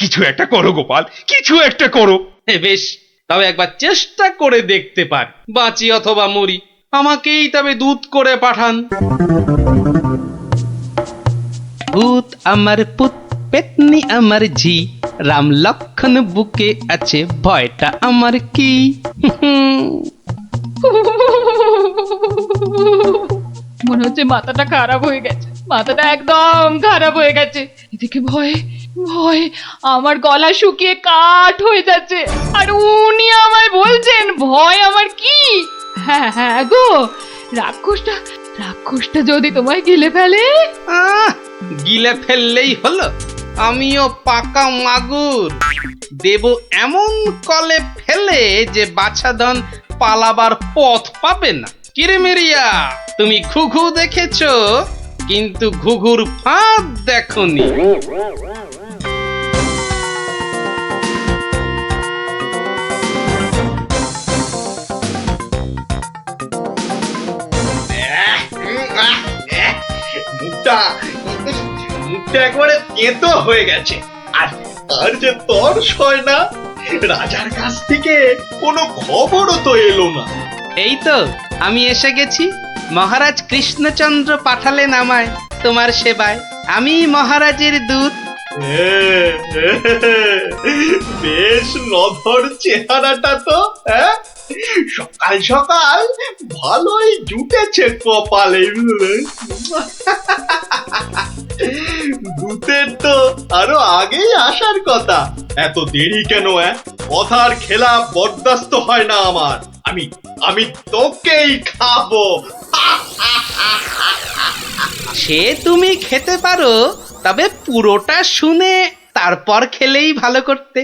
কিছু একটা করো গোপাল, কিছু একটা করো। বেশ, তবে একবার চেষ্টা করে দেখতে পার, বাঁচি অথবা মরি। আমাকেই তবে দূত করে পাঠান। ভূত আমার পুত, পেতনি আমার ঝি, রাম লক্ষণ বুকে আছে, ভয়টা আমার কি? মনে হচ্ছে মাথাটা খারাপ হয়ে গেছে, মাথাটা একদম খারাপ হয়ে গেছে। এদিকে ভয়ে ভয়ে আমার গলা শুকিয়ে কাঠ হয়ে যাচ্ছে, আর উনি আমায় বলছেন ভয় আমার কি? হ্যাঁ হ্যাঁ গো, রাক্ষসটা যদি তোমায় গিলে ফেলে? গিলে ফেললেই হলো, আমিও পাকা মাগুর, দেব এমন কলে ফেলে যে বাছাধন পালাবার পথ পাবে না। কিরেমেরিয়া, তুমি ঘুঘু দেখেছো, কিন্তু ঘুঘুর ফাঁদ দেখোনি। মুখটা একবারে তেতো হয়ে গেছে, আর আর যে তর্স হয় না। রাজার কাছ থেকে কোনো খবরও তো এলো না। এই তো আমি এসে গেছি। মহারাজ কৃষ্ণচন্দ্র পাঠালেন আমায় তোমার সেবায়। আমি মহারাজের দূত। বেশ নধর চেহারাটা তো, হ্যাঁ? সকাল সকাল ভালোই জুটেছে কপালে। দূতের তো আরো আগেই আসার কথা, এত দেরি কেন? কথার খেলাপ বরদাস্ত হয় না আমার। আমি তোকেই খাবো। সে তুমি খেতে পারো, তবে পুরোটা শুনে তারপর খেলেই ভালো করতে।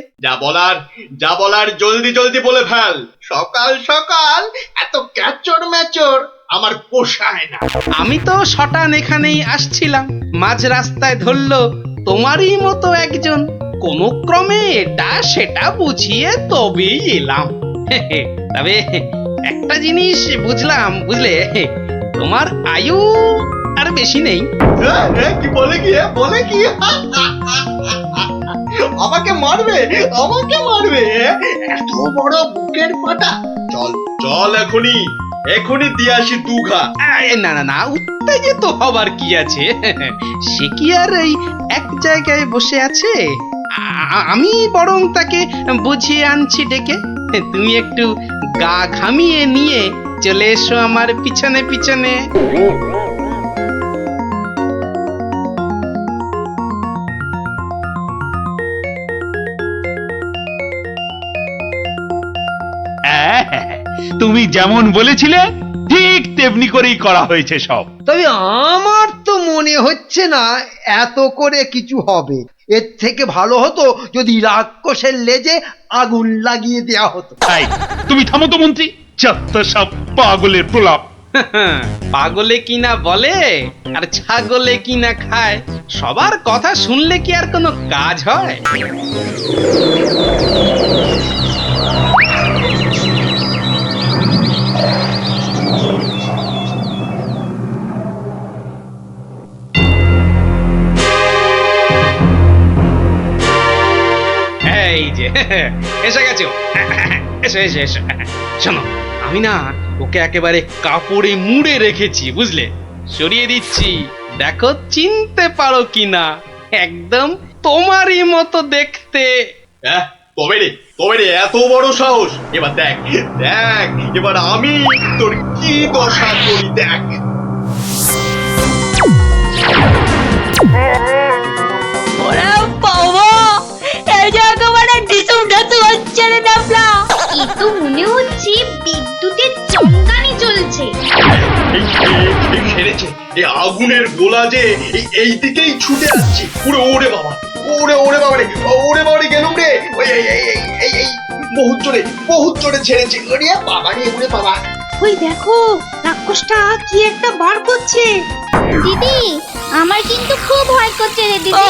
যা বলার জলদি জলদি বলে ফেল। সকাল সকাল এত ক্যাচড় ম্যাচড় আমার পোষায় না। আমি তো শটান এখানেই আসছিলাম, মাঝ রাস্তায় ধরলো তোমারই মতো একজন। কোনো ক্রমে এটা সেটা বুঝিয়ে তবেই এলাম। তবে একটা জিনিস বুঝলাম, বুঝলে, তোমার আয়ু আর বেশি নেই। কি বলে কি আমাকে মারবে? এত বড় বুকের পাটা? চল এখনই দিয়ে আসি দুঘা। না, উত্তেজিত হবার কি আছে? সে কি আর এই এক জায়গায় বসে আছে? আমি বরং তাকে বুঝিয়ে আনছি ডেকে। তুমি একটু গা ঘামিয়ে নিয়ে চলে এসো আমার পিছনে পিছনে। তুমি যেমন বলেছিলে ঠিক তেমনি করেই করা হয়েছে সব। তবে আমার তো মনে হচ্ছে না এত করে কিছু হবে। এর থেকে ভালো হতো যদি রাক্ষসের লেজে আগুন লাগিয়ে দেয়া হতো। তুমি থামো তো মন্ত্রী, যত সব পাগলের প্রলাপ। পাগলে কিনা বলে আর ছাগলে কিনা খায়, সবার কথা শুনলে কি আর কোনো কাজ হয়? এই যে এসে গেছো, এসো। শোনো, আমি না ওকে একেবারে কাপড়ে মুড়ে রেখেছি, বুঝলে? সরিয়ে দিচ্ছি, দেখো চিনতে পারো কিনা। একদম তোমারই মতো দেখতে। তবে রে এত বড় সাহস! এবার দেখ এবার আমি তোর কি দশা করি, দেখ। ওরে বাবা, এই যে একেবারে ডিসুম ঢাসু হচ্ছে রে ডাবলা। এই তো মনে হচ্ছে বিদ্যুতের চমকানি চলছে। খেলেছে এই আগুনের গোলা যে এই দিকেই ছুটে আসছে। ওরে বাবা রে, গেলুম রে। এই বহুত জোরে ছেড়েছে। ওরে বাবা রে, ওরে বাবা। ওই দেখো রাক্ষসটা কি একটা বার করছে। দিদি আমার কিন্তু খুব ভয় করছে রে দিদি।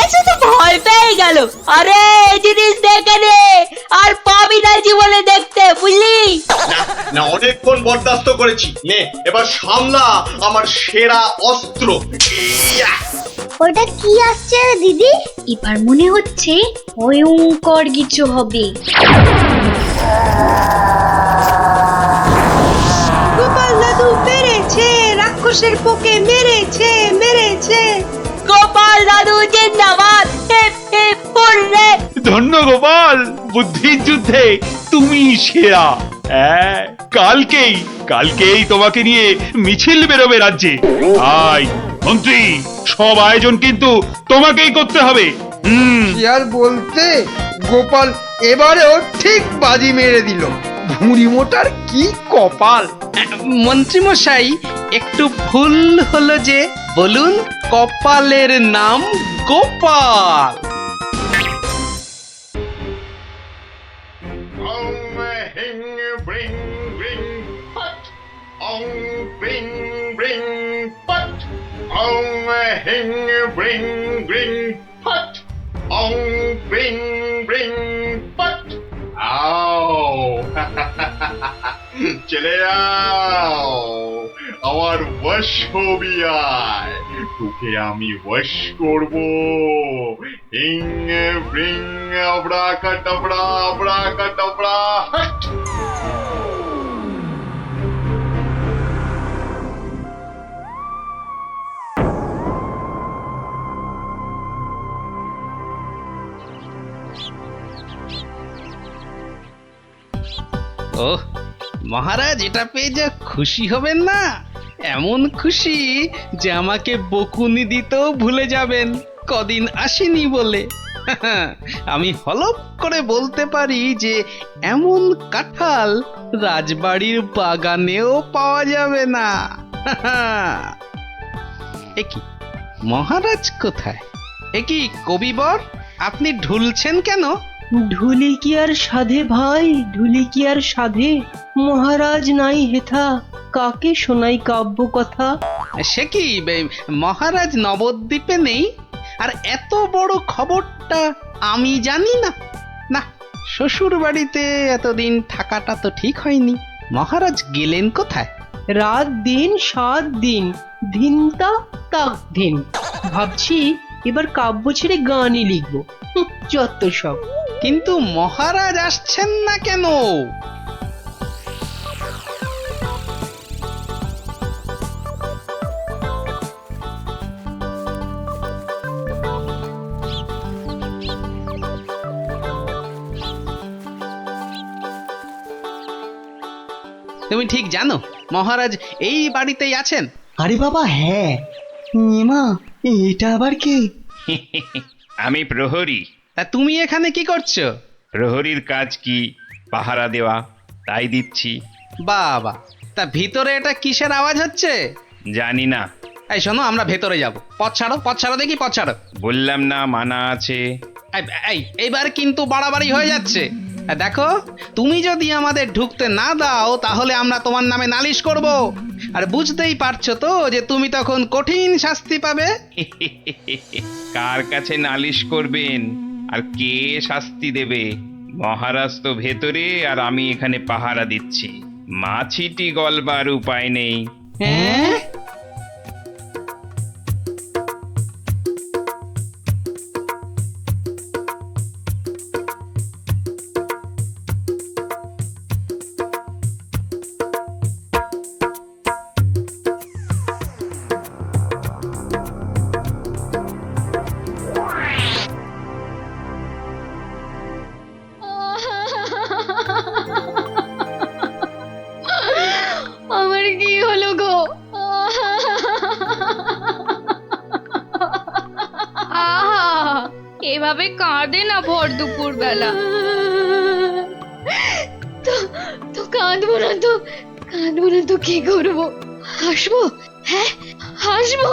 এসে তো ভয় পেয়ে গেল। আরে এই জিনিস দেখে নে, আর পাবি না জীবনে দেখতে, বুঝলি? না অনেকক্ষণ বরদাস্ত করেছি, নে এবার সামলা আমার সেরা অস্ত্র। ইয়া! ওটা কি আসছে রে দিদি? এবার মনে হচ্ছে ভয়ঙ্কর কিছু হবে। গোপাল দাদু মেরেছে, রাক্ষসের পোকে মেরেছে মেরেছে। গোপাল দাদু জিন্দাবাদ, হিপ হিপ হুররে। ধন্য গোপাল, বুদ্ধির যুদ্ধে তুমি সেরা। হ্যাঁ, কালকেই তোমাকে নিয়ে মিছিল বেরোবে রাজ্যে। আয় মন্ত্রী, সব আয়োজন কিন্তু তোমাকেই করতে হবে। কি আর বলতে, গোপাল এবারেও ঠিক বাজি মেরে দিল। ভুঁড়ি মোটার কি কপাল। মন্ত্রী মশাই, একটু ভুল হলো যে, বলুন কপালের নাম গোপাল। চলে যাও, আমার বশ হবি আয়, তোকে আমি বশ করবো। হিং ব্রিং আবড়া কাটাবড়া আবড়া কাটাবড়া। ওহ মহারাজ, এটা পেয়ে যা খুশি হবেন না, এমন খুশি যে আমাকে বকুনি দিতেও ভুলে যাবেন কদিন আসেনি বলে। আমি হলপ করে বলতে পারি যে এমন কাঁঠাল রাজবাড়ির বাগানেও পাওয়া যাবে না। একি মহারাজ কোথায়? একি কবিবর, আপনি ঢুলছেন কেন? ঢুলি কি আর সাধে ভাই, ঢুলি কি আর সাধে? মহারাজ নাই হেথা, কাকে শোনাই কাব্য কথা? সে কি, মহারাজ নবদ্বীপে নেই আর এত বড় খবরটা আমি জানি না? না, শ্বশুর বাড়িতে এতদিন থাকাটা তো ঠিক হয়নি। মহারাজ গেলেন কোথায়? রাত দিন 7 দিন, ধিনতা তাক দিন। ভাবছি এবার কাব্য ছেড়ে গানই লিখবো। যত সব। কিন্তু মহারাজ আসছেন না কেন? তুমি ঠিক জানো মহারাজ এই বাড়িতেই আছেন? আরে বাবা হ্যাঁ, মা এটা আবার কে? আমি প্রহরী। তা তুমি এখানে কি করছো? প্রহরীর কাজ কি? পাহারা দেওয়া, তাই দিচ্ছি। বাবা, তা ভিতরে এটা কিসের আওয়াজ হচ্ছে? জানি না। এই শোনো, আমরা ভেতরে যাব। পথ ছাড়ো দেখি, পথ ছাড়ো। বললাম না, মানা আছে। এইবার কিন্তু বাড়াবাড়ি হয়ে যাচ্ছে। দেখো, তুমি যদি আমাদের ঢুকতে না দাও তাহলে আমরা তোমার নামে নালিশ করব, আর বুঝতেই পারছো তো যে তুমি তখন কঠিন শাস্তি পাবে। কার কাছে নালিশ করবেন আর কে শাস্তি দেবে? মহারাজ তো ভেতরে আর আমি এখানে পাহারা দিচ্ছি। মাছিটি গলবার উপায় নেই। হ্যাঁ, আমার কি হলো গো? আহা, এভাবে কাঁদে না ভর দুপুর বেলা। তো কাঁদবো না তো কি করবো? হাসবো? হ্যাঁ হাসবো।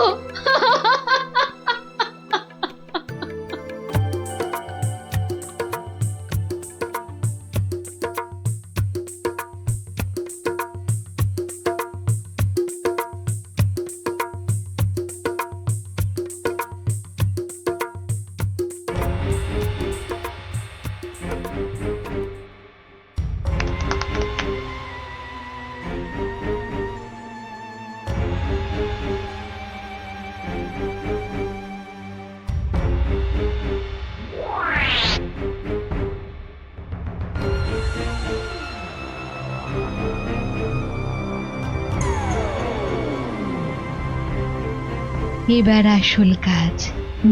এবার আসল কাজ,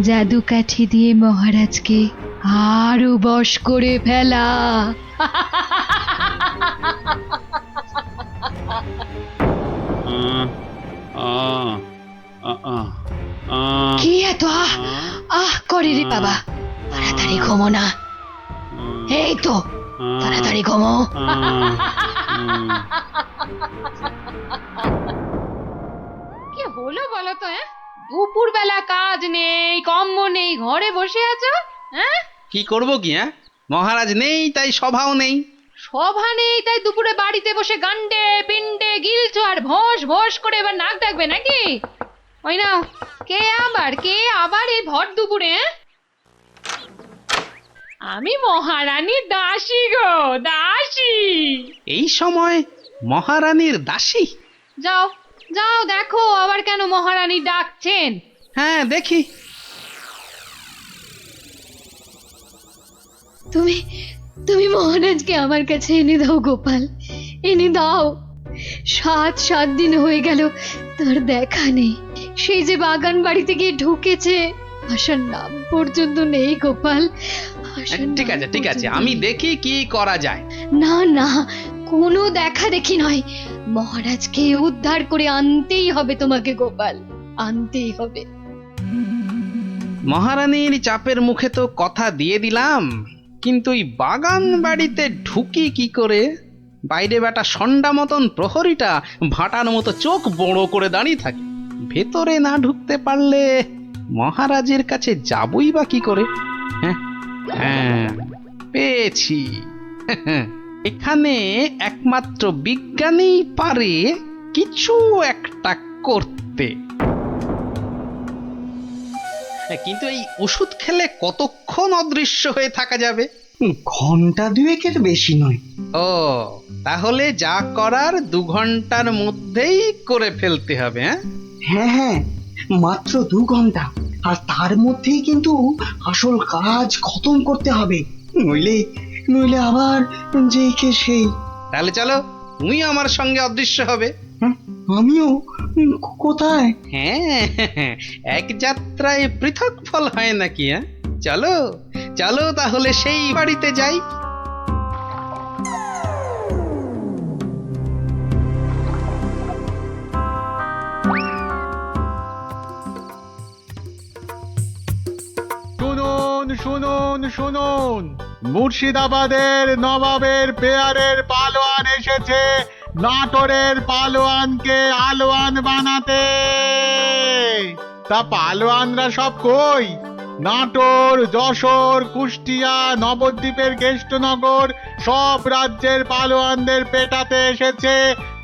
জাদু কাঠি দিয়ে মহারাজকে আরো বশ করে ফেলা। আহ, আহ, আহ, আহ, আহ, কি এত আহ আহ করে রে বাবা? তাড়াতাড়ি ঘুমো না। এই তো, তাড়াতাড়ি ঘুমো। কি হলো বলো তো? দুপুর বেলা কাজ নেই, কম্ম নেই, ঘরে বসে আছো? হ্যাঁ, কি করব কি? মহারাজ নেই তাই সভাও নেই। সভা নেই তাই দুপুরে বাড়িতে বসে গান্ডে পিন্ডে গিলছো আর ভোস ভোস করে এবার নাক ডাকবে নাকি? ওই নাও, কে আবার এই ভর দুপুরে? আমি মহারানীর দাসী গো, দাসী। এই সময় মহারানীর দাসী? যাও যাও, দেখো আবার কেন মহারানী ডাকছেন। হ্যাঁ, দেখি। তুমি তুমি মহারাজকে আমার কাছে এনে দাও গোপাল, এনে দাও। 7 দিন হয়ে গেল তার দেখা নেই। সেই যে বাগান বাড়িতে গিয়ে ঢুকেছে, আসার নাম পর্যন্ত নেই গোপাল। ঠিক আছে ঠিক আছে, আমি দেখি কি করা যায়। না না, কোনো দেখা দেখি নয়, মহারাজকে উদ্ধার করে আনতেই হবে তোমাকে গোপাল, আনতেই হবে। মহারানীর চাপের মুখে তো কথা দিয়ে দিলাম, কিন্তু এই বাগান বাড়িতে ঢুকি কি করে? বাইরে বেটা সন্ডা মতন প্রহরীটা ভাটার মতো চোখ বড় করে দাঁড়িয়ে থাকে। ভেতরে না ঢুকতে পারলে মহারাজের কাছে যাবই বা কি করে? হ্যাঁ হ্যাঁ, পেয়েছি। এখানে একমাত্র বিজ্ঞানী পারে কিছু একটা করতে। কিন্তু এই ওষুধ খেলে কতক্ষণ অদৃশ্য হয়ে থাকা যাবে? ঘন্টা 2 বেশি নয়। ও, তাহলে যা করার 2 ঘন্টার মধ্যেই করে ফেলতে হবে। হ্যাঁ হ্যাঁ, মাত্র 2 ঘন্টা, আর তার মধ্যেই কিন্তু আসল কাজ খতম করতে হবে, নইলে নইলে আবার যেই কে সেই। তাহলে চলো, তুমি আমার সঙ্গে অদৃশ্য হবে। আমিও? কোথায়? হ্যাঁ, এক যাত্রায় পৃথক ফল হয় নাকি? চলো চলো, তাহলে সেই বাড়িতে যাই। শুনুন শুনুন শুনুন, মুর্শিদাবাদের নবাবের পেয়ারের পালোয়ান এসেছে নাটোরের পালোয়ানকে আলোয়ান বানাতে। তা পালোয়ানরা সব কই? নাটোর, যশোর, কুষ্টিয়া, নবদ্বীপের কেষ্টনগর সব রাজ্যের পালোয়ানদের পেটাতে এসেছে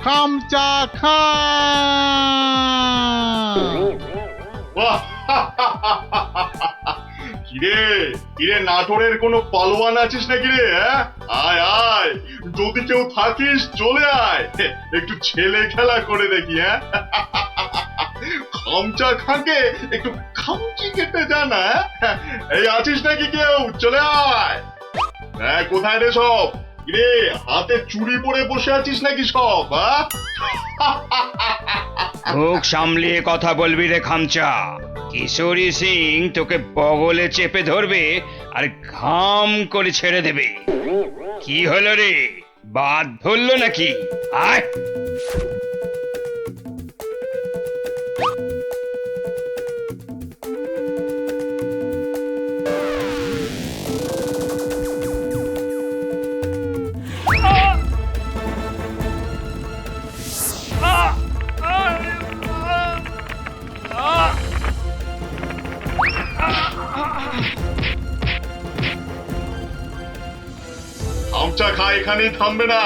খামচা খান। কিরে কিরে, নাটোরের কোনো পালোয়ান আছিস নাকি রে? আয় আয়, যদি কেউ থাকিস চলে আয়, একটু ছেলে খেলা করে দেখি। খামচা খাকে একটু খামচি কেটে জানা। এই আছিস নাকি কেউ? চলে আয়। কোথায় রে সব? কিরে, হাতে চুড়ি পরে বসে আছিস নাকি সব? মুখ সামলিয়ে কথা বলবি রে খামচা। কিশোরী সিং তোকে বগলে চেপে ধরবে আর ঘাম করে ছেড়ে দেবে। কি হলো রে, বাদ ধরলো নাকি? আয়। খামচা খা এখানেই থামবে না।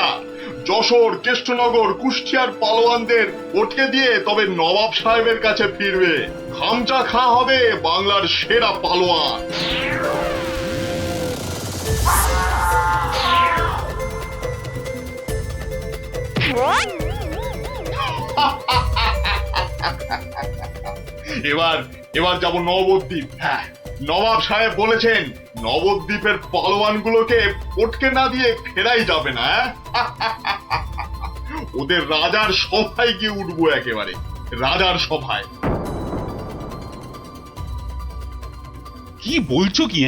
যশোর, কেষ্টনগর, কুষ্টিয়ার পালোয়ানদের ওঠে দিয়ে তবে নবাব সাহেবের কাছে ফিরবে। খামচা খা হবে বাংলার সেরা পালোয়ান। এবার এবার যাব নবদ্বীপ। হ্যাঁ, নবাব সাহেব বলেছেন নবদ্বীপের পালোয়ানগুলোকে পটকে না দিয়ে ফেরাই যাবে না। ওদের রাজার সভায় গিয়ে উঠবো, একেবারে রাজার সভায়। কি বলছো কি?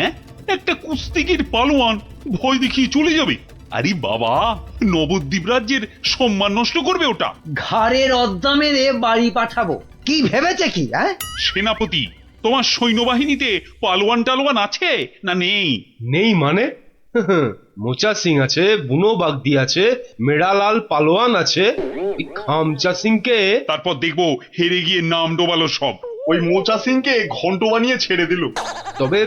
একটা কুস্তিগির পালোয়ান ভয় দেখিয়ে চলে যাবে? আরে বাবা, নবদ্বীপ রাজ্যের সম্মান নষ্ট করবে ওটা। ঘাড়ের অদ্দা মেরে বাড়ি পাঠাবো। কি ভেবেছে কি? সেনাপতি, তোমার সৈন্যবাহিনীতে পালোয়ান টালোয়ান আছে না নেই? নেই মানে? মোচা সিং আছে, বুনো বাগদি আছে, মেড়ালাল পালোয়ান আছে, এই খামচা সিংকে। তারপর দেখবো হেরে গিয়ে নাম ডোবালো সব। ওই মোচা সিংকে ঘন্ট বানিয়ে ছেড়ে দিল। তবে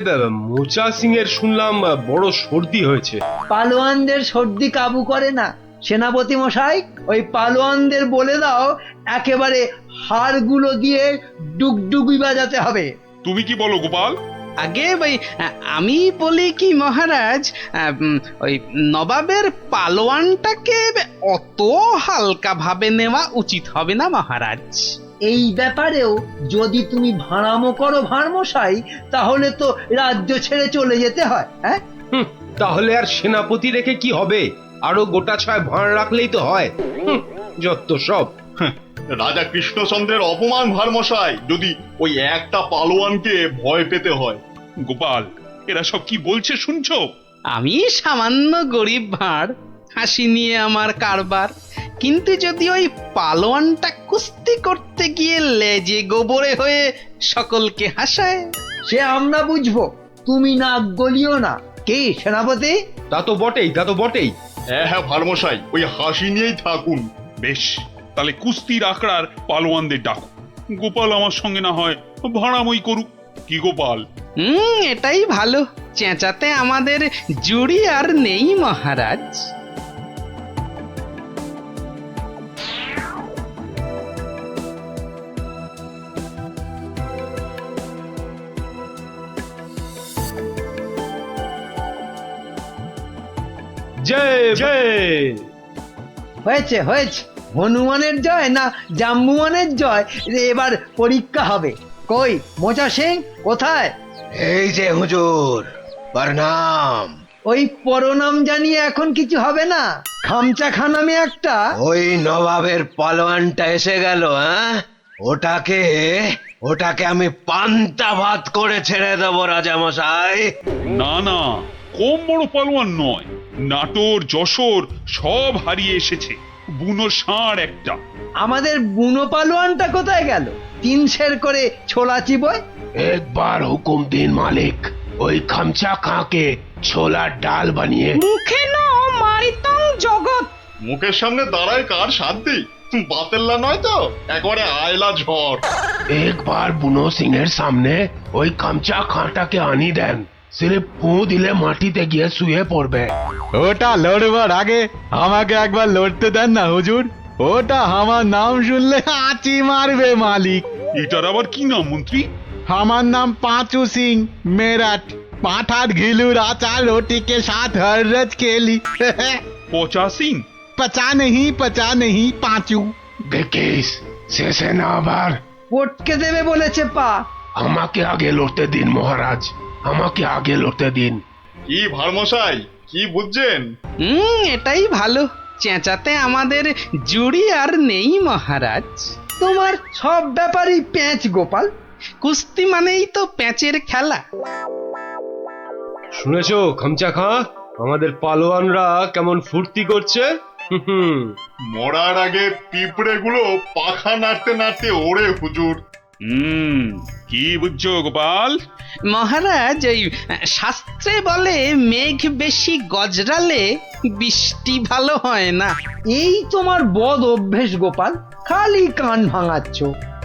মোচা সিং এর শুনলাম বড় সর্দি হয়েছে। পালোয়ানদের সর্দি কাবু করে না সেনাপতি মশাই। ওই পালোয়ানদের বলে দাও একেবারে হাড়গুলো দিয়ে ডুগডুগি বাজাতে হবে। তুমি কি বলো গোপাল? আগে ভাই আমি বলি কি মহারাজ, ওই নবাবের পালোয়ানটাকে অত হালকা ভাবে নেওয়া উচিত হবে না মহারাজ। এই ব্যাপারেও যদি তুমি ভাড়ামো করো ভাড়মশাই, তাহলে তো রাজ্য ছেড়ে চলে যেতে হয়। তাহলে আর সেনাপতি রেখে কি হবে? আরো গোটা ছয় ভাঁড় রাখলেই তো হয়। যত সব। রাজা কৃষ্ণচন্দ্রের অপমান ভারমশাই, যদি ওই একটা পালোয়ানকে ভয় পেতে হয়। গোপাল, এরা সব কি বলছে শুনছো? আমি সামান্য গরিব ভাঁড়, হাসি নিয়ে আমার কারবার, কিন্তু যদি ওই পালোয়ানটা কুস্তি করতে গিয়ে লেজে গোবরে হয়ে সকলকে হাসায়, সে আমরা বুঝবো, তুমি নাক গলিও না। কি সেনাপতি? তা তো বটেই, তা তো বটেই। হ্যাঁ ভারমশাই, ওই হাসি নিয়েই থাকুন। বেশ, তাহলে কুস্তির আখড়ার পালোয়ানদের ডাকো। গোপাল আমার সঙ্গে না হয় ভাড়ামই করুক। কি গোপাল? এটাই ভালো। চেঁচাতে আমাদের জুড়ি আর নেই মহারাজ। জয় জয়। হয়েছে হয়েছে, হনুমানের জয় না জাম্বুয়ানের জয় এবার পরীক্ষা হবে। কই মোচা সিং কোথায়? এই যে হুজুর, প্রণাম। ওই পরনাম জানিয়ে এখন কিছু হবে না। খামচা খানামে একটা ওই নবাবের পালোয়ানটা এসে গেল। ওটাকে আমি পান্তা ভাত করে ছেড়ে দেবো রাজামশাই। না না, কম বড় পালোয়ান নয়। নাটোর যশোর সব হারিয়ে এসেছে, বুনো ষাঁড় একটা। আমাদের বুনো পালোয়ানটা কোথায় গেল? 3 সের করে ছোলা চিবয়। একবার হুকুম দিন মালিক, ওই খামচা খাঁকে ছোলার ডাল বানিয়ে। মুখে ন মারিতং জগৎ। মুখের সামনে দাঁড়ায় কার শান্তি? বাতেল্লা নয় তো, একবারে আয়লা ঝড়। একবার বুনো সিং এর সামনে ওই খামচা খাঁটাকে আনি দেন, সিরে ফু দিলে মাটিতে গিয়ে শুয়ে পড়বে। ওটা লড়বার আগে আমাকে একবার লড়তে দেন না হুজুর। ওটা আমার নাম শুনলে আঁচি মারবে মালিক। এটার আবার কি নাম মন্ত্রী? আমার নাম পাঁচু সিং মেরাট। পাঠার ঘিলুর আচার रोटी के साथ हर रोज खेली। পচা সিং? पचा नहीं पांचू। দেখিস শেষে না আবার পটকে দেবে বলেছে পা। আমাকে আগে লড়তে দিন মহারাজ, আমাকে আগে লড়তে দিন। কি ভারমশাই, কি বুঝছেন? এটাই ভালো। চেঁচাতে আমাদের জুড়ি আর নেই মহারাজ। তোমার সব ব্যাপারই প্যাঁচ গোপাল। কুস্তি মানেই তো প্যাঁচের খেলা। শুনেছো খামচা খাঁ, আমাদের পালোয়ানরা কেমন ফুর্তি করছে? মরার আগে পিঁপড়ে গুলো পাখা নাড়তে নাড়তে ওড়ে হুজুর। কি বুঝছো গোপাল? মহারাজ, ওই শাস্ত্রে বলে মেঘ বেশি গজরালে বৃষ্টি ভালো হয় না। এই তোমার বদ অভ্যেস গোপাল, খালি কান ভাঙাচ্ছ।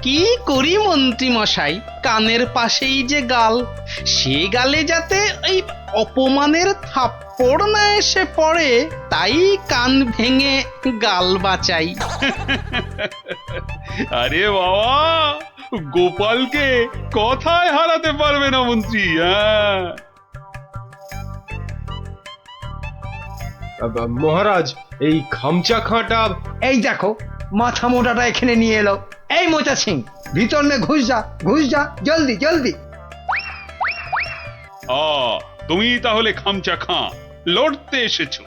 কি করি মন্ত্রী মশাই, কানের পাশেই যে গাল, সে গালে যাতে ওই অপমানের থাপ্পড় না এসে পড়ে, তাই কান ভেঙে গাল বাঁচাই। আরে বাবা, গোপালকে কথায় হারাতে পারবে না মন্ত্রী। মহারাজ, এই খামচা খাঁটা। এই দেখো মাথা মোটাটা এখানে নিয়ে এলো। এই মোচা সিং, ভিতর মে ঘুষ যা জলদি জলদি। তুমি তাহলে খামচা খাঁ লড়তে এসেছো?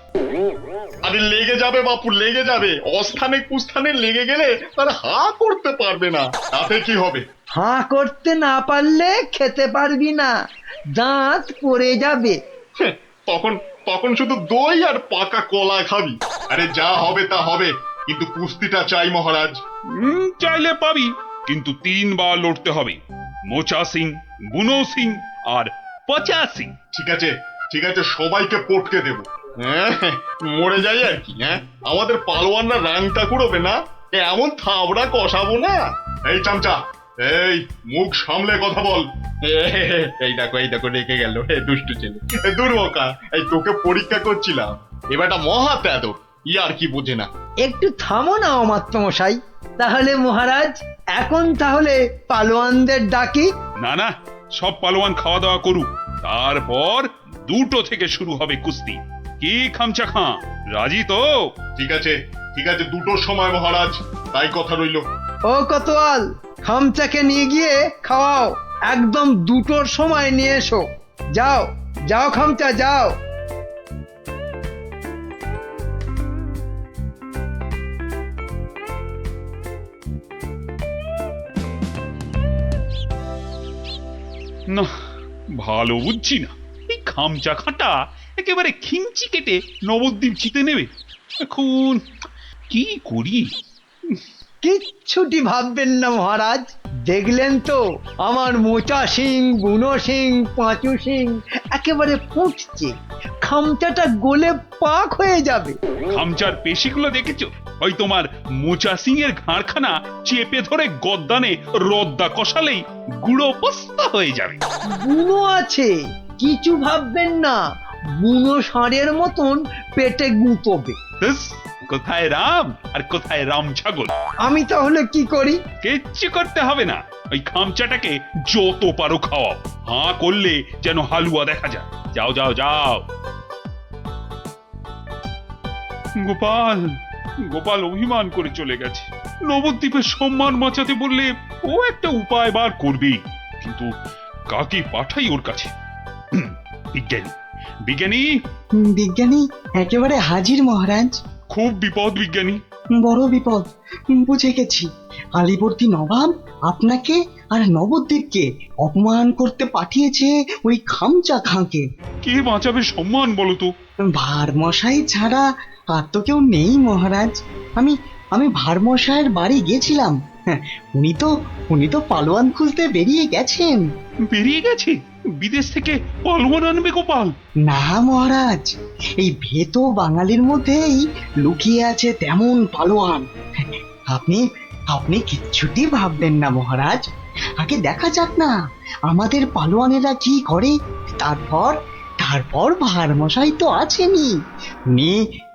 আরে লেগে যাবে বাপু, লেগে যাবে। অস্থানে কুস্থানে লেগে গেলে তার হা করতে পারবে না, তাতে কি হবে? হাঁ করতে না পারলে খেতে পারবি না। দাঁত পড়ে যাবে। তখন তখন শুধু দই আর পাকা কলা খাবি। আরে যা হবে তা হবে, কিন্তু কুস্তিটা চাই মহারাজ। চাইলে পাবি, কিন্তু 3 বার লড়তে হবে। মোচা সিং, বুনো সিং আর পচা সিং। ঠিক আছে ঠিক আছে, সবাইকে পটকে দেব। হ্যাঁ, মরে যাই আর কি। হ্যাঁ, আমাদের পালোয়ানরা রাংটা কুড়োবে না, এমন থাবড়া কষাবো না। এই চামচা, এই মুখ সামলে কথা বল। এই দেখো রেখে গেল দুষ্টু ছেলে। দুর্বকা, এই তোকে পরীক্ষা করছিলাম, এবারটা মহা তেদর, আর কি বোঝে না। একটু থামো না অমাত্যমশাই। তাহলে মহারাজ এখন তাহলে পালোয়ানদের ডাকি। না না, সব পালোয়ান খাওয়া দাওয়া করুক, তারপর 2টো থেকে শুরু হবে কুস্তি। কি খামচা খাঁ, রাজি তো? ঠিক আছে 2টোর সময় মহারাজ, তাই কথা রইল। ও কোতোয়াল, খামচাকে নিয়ে গিয়ে খাওয়াও, একদম 2টোর সময় নিয়ে এসো। যাও যাও খামচা, যাও। না, ভালো বুঝছি না, এই খামচা খাঁটা একেবারে খিঞ্চি কেটে নবদ্বীপ জিতে নেবে। এখন কি করি? কিচ্ছুটি ভাববেন না মহারাজ, দেখলেন তো আমার মোচা সিং, বুনো সিং, পাঁচু সিং একেবারে ফুটছে, খামচাটা গলে পাক হয়ে যাবে। খামচার পেশিগুলো দেখেছো? ওই তোমার মোচা সিং এর ঘাড়খানা চেপে ধরে গদ্দানে রদ্দা কষালেই গুঁড়ো পস্তা হয়ে যাবে। বুনো আছে, কিছু ভাববেন না, বুনো ষাঁড়ের মতন পেটে গুঁতবে। কোথায় রাম আর কোথায় রাম ছাগল? আমি তাহলে কি করি? কিচ্ছু করতে হবে না, ওই খামচাটাকে যত পারো খাওয়াও, হাঁ করলে যেন হালুয়া দেখা যায়। যাও যাও যাও। গোপাল গোপাল অভিমান করে চলে গেছে। নবদ্বীপের সম্মান বাঁচাতে বললে ও একটা উপায় বার করবে, কিন্তু কাকে পাঠাই ওর কাছে? বিজ্ঞানী বিজ্ঞানী বিজ্ঞানী একেবারে হাজির মহারাজ। খুব বিপদ বিজ্ঞানী, বড় বিপদ। বুঝে গেছি, আলীবর্দী নবাব আপনাকে আর নবদ্বীপকে অপমান করতে পাঠিয়েছে ওই খামচা খাঁকে। কে বাঁচাবে সম্মান বলো তো? ভারমশাই ছাড়া আর তো কেউ নেই মহারাজ। আমি ভারমশাইয়ের বাড়ি গেছিলাম, উনি তো পালোয়ান খুঁজতে বেরিয়ে গেছেন। বেরিয়ে গেছে? বিদেশ থেকে পালোয়ান আনবে গোপাল? না মহারাজ, এই ভেতো বাঙালির মধ্যেই লুকিয়ে আছে তেমন পালোয়ান। আপনি কিচ্ছুটি ভাববেন না মহারাজ, আগে দেখা যাক না আমাদের পালোয়ানেরা কি করে, তারপর ভারমশাই তো আছেনই,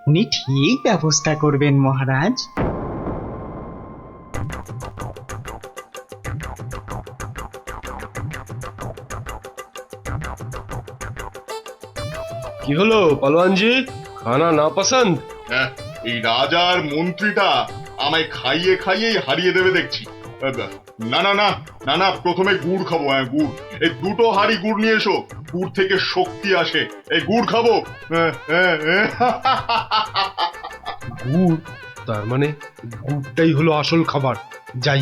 উনি ঠিক ব্যবস্থা করবেন মহারাজ। কি হলো পালোয়ানজি, খানা না পছন্দ? হ্যাঁ, এই রাজার মন্ত্রীটা আমায় খাইয়ে খাইয়েই হারিয়ে দেবে দেখছি। না না না না না, প্রথমে গুড় খাবো। হ্যাঁ, গুড়। এই 2টো হাঁড়ি গুড় নিয়ে এসো, গুড় থেকে শক্তি আসে, এই গুড় খাবো। গুড়? তার মানে গুড়টাই হলো আসল খাবার। যাই,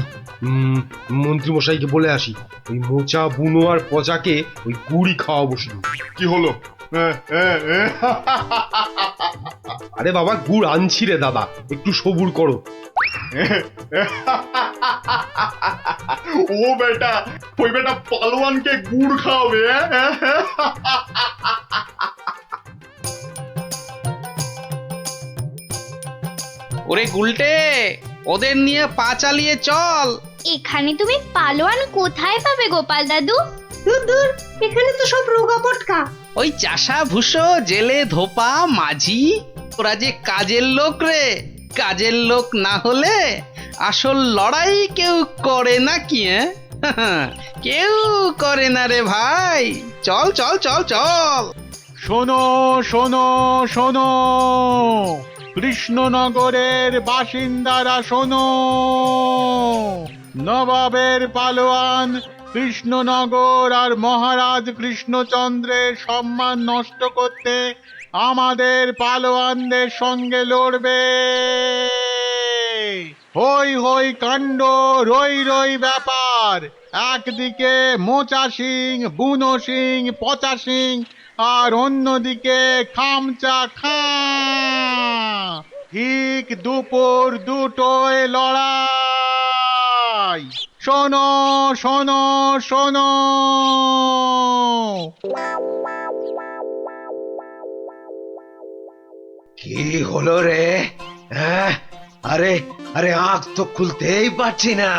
মন্ত্রী মশাইকে বলে আসি, ওই মোচা, বুনো আর পচাকে ওই গুড়ই খাওয়াবো শুধু। কি হলো? আরে বাবা, গুড় আনছি রে দাদা, একটু সবুর করো। ও বেটা, ওই বেটা পালোয়ানকে গুড় খাওয়াবে? ওরে গুলটে, ওদের নিয়ে পা চালিয়ে চল। এখানে তুমি পালোয়ান কোথায় পাবে গোপাল দাদু? দূর, এখানে তো সব রোগা পটকা। ওই চাষা ভুষো, জেলে ধোপা, মাঝি, ওরা যে কাজের লোক রে। কাজের লোক না হলে আসল লড়াই কেউ করে না কি? কেউ করে না রে ভাই। চল চল চল চল। শোনো শোনো শোনো, কৃষ্ণনগরের বাসিন্দারা শোনো, নবাবের পালোয়ান কৃষ্ণনগর আর মহারাজ কৃষ্ণচন্দ্রের সম্মান নষ্ট করতে আমাদের পালোয়ানদের সঙ্গে লড়বে। হই হই কাণ্ড, রই রই ব্যাপার, একদিকে মোচা সিং, বুনো সিং, পচা সিং, আর অন্যদিকে খামচা খাঁ। ঠিক দুপুর দুটোয় লড়াই। শোনো শোনো শোনো। কি হলো রে? হ্যাঁ, আরে আরে আঁখ তো খুলতেই পারছি না।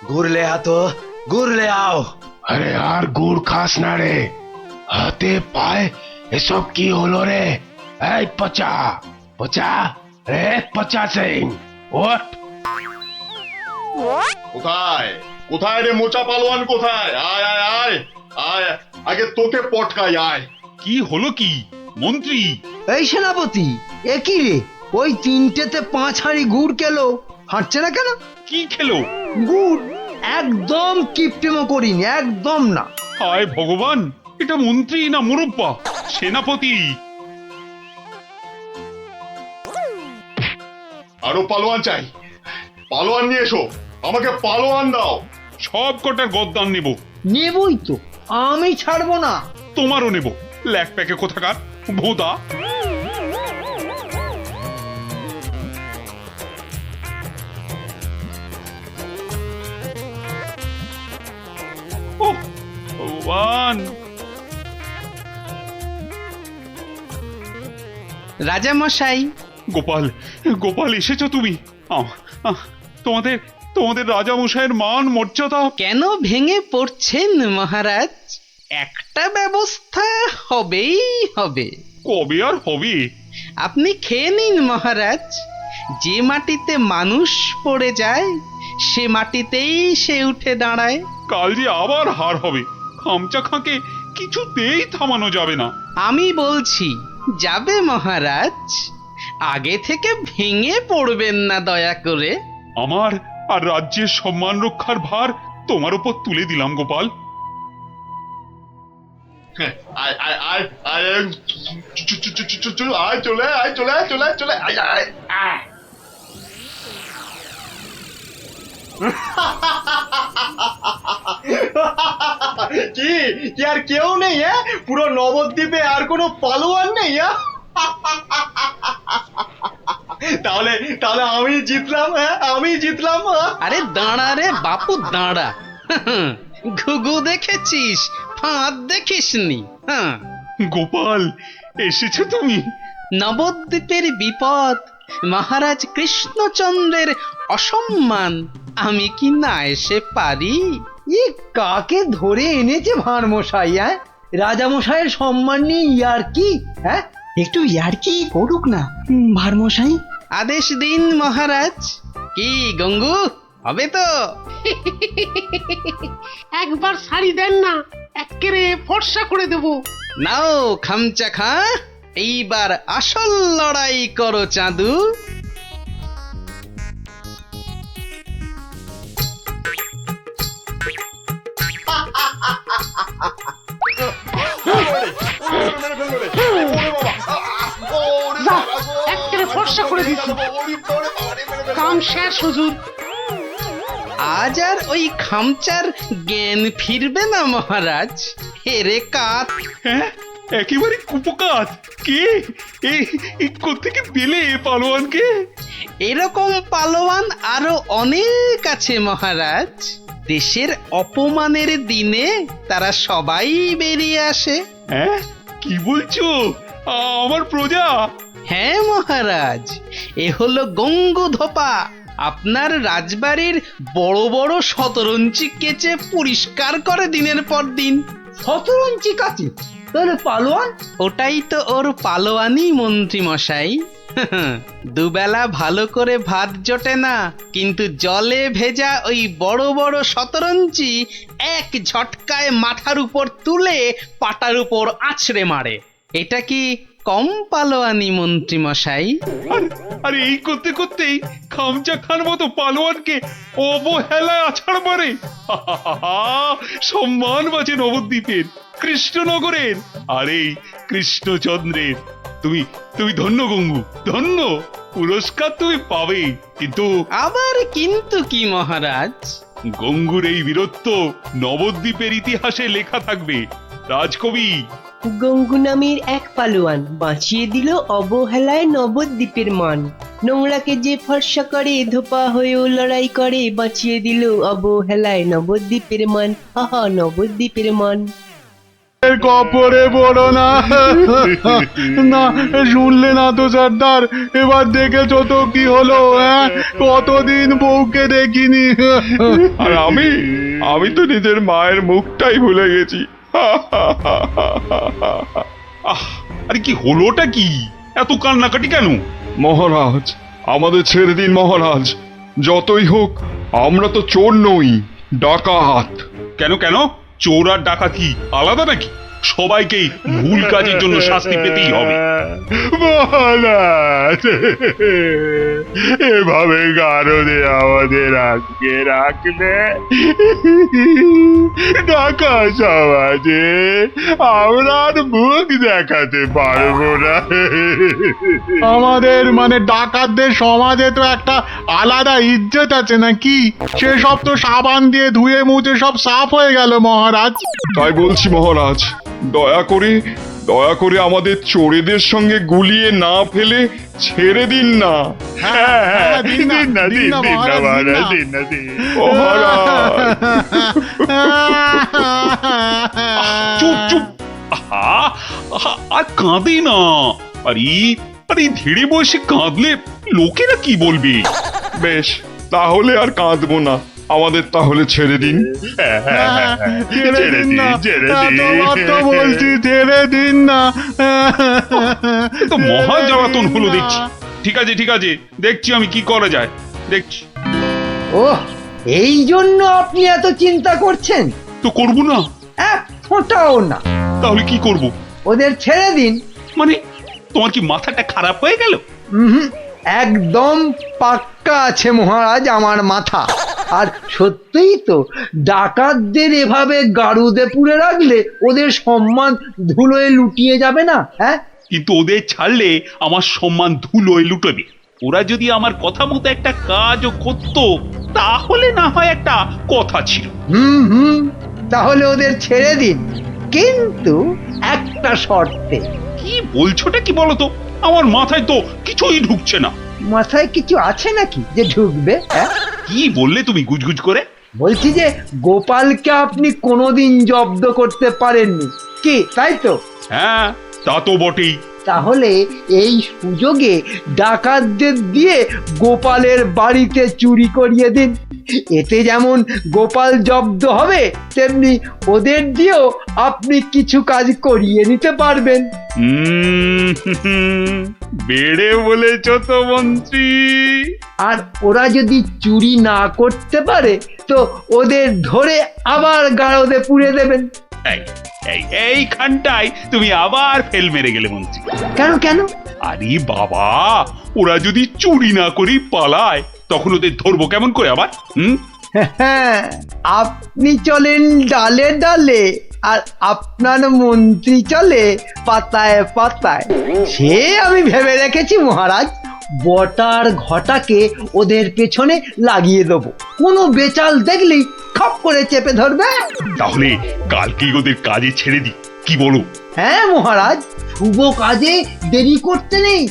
ঘুরলে আতো, ঘুরলে আও। আরে আর গুড় খাস না রে, হাতে পায়ে এসব কি হলো রে? এই পচা পচা, রে পচা সিং, ওঠ। কোথায় কোথায় রে মোচা পালোয়ান, কোথায়? আয় আয় আয় আয়, আগে তোকে পটকাই, আয়। কি হলো কি মন্ত্রী? এই সেনাপতি, এ কি রে? ওই তিনটেতে 5 হাঁড়ি গুড় খেলো, হাঁটছে না কেন? কি খেলো? গুড়। একদম কিপটেমো করিনি, একদম না। হায় ভগবান, এটা মন্ত্রী না মুরব্বা? সেনাপতি। আরো পালোয়ান চাই, পালোয়ান নিয়ে এসো, আমাকে পালোয়ান দাও। সব কটার গদ্দান নেব। নেবই তো, আমি ছাড়বো না। তোমারও নেব, ল্যাক প্যাকে কোথাকার ভোদা। ওহ ভগবান। রাজামশাই। গোপাল, গোপাল এসেছো তুমি? তোমাদের তোমাদের রাজামশাইয়ের মান মর্যাদা কেন ভেঙে পড়ছেন মহারাজ? একটা ব্যবস্থা হবেই হবে। কবে আর হবে? আপনি খেয়ে নিন মহারাজ। যে মাটিতে মানুষ পড়ে যায় সে মাটিতেই সে উঠে দাঁড়ায়। কাল যে আবার হার হবে, খামচা খাঁকে কিছুতেই থামানো যাবে না। আমি বলছি যাবে মহারাজ। আগে থেকে ভেঙে পড়বেন না দয়া করে। আমার আর রাজ্যের সম্মান রক্ষার ভার তোমার উপর তুলে দিলাম গোপাল। আয় আয় আয় আয়, আয় চলে আয়, চলে আয়, চলে আয়, চলে আয় আয় আয়। কি কি আর কেউ নেই? হ্যাঁ, পুরো নবদ্বীপে আর কোনো পালোয়ান নেই? তাহলে তাহলে আমি জিতলাম। হ্যাঁ, আমি জিতলাম। আরে দাঁড়া রে বাপু, দাঁড়া। ঘুঘু দেখেছিস, ফাঁদ দেখিসনি। হ্যাঁ গোপাল, এসেছো তুমি? নবদ্বীপের বিপদ, মহারাজ কৃষ্ণচন্দ্রের অসম্মান, আমি কি না এসে পারি? ই কাকে ধরে এনেছে ভাঁড় মশাই? হ্যাঁ, রাজা মশাইয়ের সম্মান নিয়ে ইয়ার্কি? হ্যাঁ, একটু ইয়ার্কি করুক না ভাঁড় মশাই। আদেশ দিন মহারাজ। কি গঙ্গু, হবে তো? একবার শাড়ি দেন না, একেবারে ফর্সা করে দেব। নাও খামচা খা, এইবার আসল লড়াই করো চাঁদু। একেবারে ফর্সা করে দিচ্ছি, কাম শেষ হুজুর। আজ আর ওই খামচার জ্ঞান ফিরবে না মহারাজ। হেরে কাত। হ্যাঁ, একেবারে কুপকাত। কে এই কোত্থেকে পেলে পালোয়ানকে? এরকম পালোয়ান আরো অনেক আছে মহারাজ। দেশের অপমানের দিনে তারা সবাই বেরিয়ে আসে। হ্যাঁ, কি বলছো? আমার প্রজা? হ্যাঁ মহারাজ, এ হলো গঙ্গু ধোপা। আপনার রাজবাড়ির বড় বড় শতরঞ্চি কেচে পরিষ্কার করে দিনের পর দিন। শতরঞ্চি কাছে? তাহলে পালোয়ান? ওটাই তো ওর পালোয়ানি মন্ত্রী মশাই। দুবেলা ভালো করে ভাত জোটে না, কিন্তু জলে ভেজা ওই বড় বড় শতরঞ্চি এক ঝটকায় মাথার উপর তুলে পাটার উপর আছড়ে মারে। এটা কি কম পালোয়ানি মন্ত্রী মশাই? আরে এই করতে করতেই খামচা খান মতো পালোয়ানকে অবহেলায় আছাড় মারে। সম্মান বাঁচে নবদ্বীপের, কৃষ্ণনগরের, আর এই কৃষ্ণচন্দ্রের। তুমি তুমি ধন্য গঙ্গু, ধন্য। পুরস্কার তুমি পাবে, কিন্তু আবার কিন্তু কি মহারাজ? গঙ্গুর এই বীরত্ব নবদ্বীপের ইতিহাসে লেখা থাকবে। রাজকবি, গঙ্গু নামের এক পালোয়ান বাঁচিয়ে দিল অবহেলায় নবদ্বীপের মান। নোংরাকে যে ফর্সা করে ধোপা হয়েও লড়াই করে, বাঁচিয়ে দিল অবহেলায় নবদ্বীপের মান। আহা, নবদ্বীপের মান। কপরে পড়ো না। না শুনলে না তো সর্দার, এবার দেখেছো তো কি হলো? কতদিন বউকে দেখিনি। আর আমি তো নিজের মায়ের মুখটাই ভুলে গেছি। আরে কি হলোটা কি? এত কান্নাকাটি কেন? মহারাজ, আমাদের ছেড়ে দিন মহারাজ। যতই হোক আমরা তো চোর নই, ডাকাত। কেন কেন? চোর আর ডাকাত কি আলাদা নাকি? সবাইকেই ভুল কাজের জন্য শাস্তি পেতেই হবে। মহারাজ, এভাবে গারদে আমাদের আটকে রাখলে ঢাকা সমাজে আমরা আর মুখ দেখাতে পারবো না। আমাদের মানে ডাকাতদের সমাজে তো একটা আলাদা ইজ্জত আছে নাকি? সেসব তো সাবান দিয়ে ধুয়ে মুছে সব সাফ হয়ে গেল মহারাজ। তাই বলছি মহারাজ, দয়া করে আমাদের চোরেদের সঙ্গে গুলিয়ে না ফেলে ছেড়ে দিন না। দিন না মহারাজ, দিন না। চুপ। আর কাঁদে না। আরে ধীরে বসে কাঁদলে লোকেরা কি বলবে? বেশ, তাহলে আর কাঁদবো না। আমাদের তাহলে ছেড়ে দিন। ছেড়ে দিন না, বলছি ছেড়ে দিন না। তো মহা জ্বালাতন হলো দেখছি। ঠিক আছে, দেখছি আমি কি করা যায়, দেখছি। ওহ, এই জন্য আপনি এত চিন্তা করছেন? তো করবো না? এক ফোঁটাও না। তাহলে কি করব? ওদের ছেড়ে দিন। মানে তোমার কি মাথাটা খারাপ হয়ে গেল? একদম পাক্কা আছে মহারাজ আমার মাথা। আর সত্যিই তো, ডাকাতদের এভাবে গারুদে পুরে রাখলে ওদের সম্মান ধুলোয় লুটিয়ে যাবে না? হ্যাঁ, কিন্তু ওদের ছাড়লে আমার সম্মান ধুলোয় লুটবে। ওরা যদি আমার কথা মতো একটা কাজও করতো তাহলে না হয় একটা কথা ছিল। তাহলে ওদের ছেড়ে দিন, কিন্তু একটা শর্তে। কি বলছোটা কি বলো তো? আমার মাথায় তো কিছুই ঢুকছে না। মাথায় কিছু আছে নাকি যে ঢুকবে? কি বললে তুমি গুজগুজ করে? বলছি যে গোপালকে আপনি কোনোদিন জব্দ করতে পারেননি কি, তাই তো? হ্যাঁ, তা তো বটেই। তাহলে এই সুযোগে ডাকাতদের দিয়ে গোপালের বাড়িতে চুরি করিয়ে দিন। এতে যেমন গোপাল জব্দ হবে, তেমনি ওদের দিয়েও আপনি কিছু কাজ করিয়ে নিতে পারবেন। বেড়ে বলেছ তো মন্ত্রী। আর ওরা যদি চুরি না করতে পারে তো ওদের ধরে আবার গারদে পুড়ে দেবেন। এইখানটায় তুমি আবার ফেল মেরে গেলে মন্ত্রী। কেন? আরে বাবা, ওরা যদি চুরি না করি পালায় তখন ওদের ধরবো কেমন করে আবার? আপনি চলেন ডালে ডালে, আর আপনার মন্ত্রী চলে পাতায় পাতায়। সে আমি ভেবে রেখেছি মহারাজ। বটার ঘটাকে ওদের পেছনে লাগিয়ে দেবো, কোনো বেচাল দেখলেই খপ করে চেপে ধরবে। তাহলে কালকেই ওদের কাজে ছেড়ে দিই, কি বলো? হ্যাঁ মহারাজ, শুভ কাজে দেরি করতে নেই।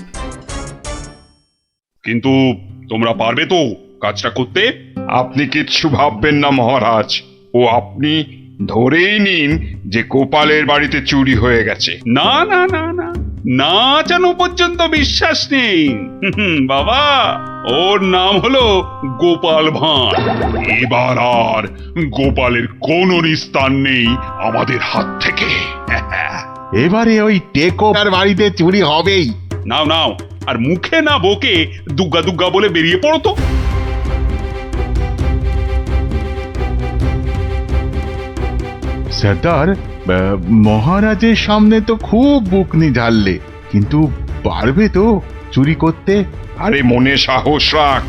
কিন্তু তোমরা পারবে তো কাজটা করতে? আপনি কিচ্ছু ভাববেন না মহারাজ। ও আপনি ধরেই নিন যে গোপালের বাড়িতে চুরি হয়ে গেছে। না, জানো পর্যন্ত বিশ্বাস নেই বাবা। ওর নাম হলো গোপাল ভাঁড়। এবার আর গোপালের কোনো নিস্তার নেই আমাদের হাত থেকে। এবারে ওই টেকোর বাড়িতে চুরি হবেই। নাও, আর মুখে না বকে দুগ্গা বলে বেরিয়ে পড়ো তো। সর্দার, মহারাজের সামনে তো খুব বুকনি ঝাড়লে, কিন্তু পারবে তো চুরি করতে? আরে মনে সাহস রাখ।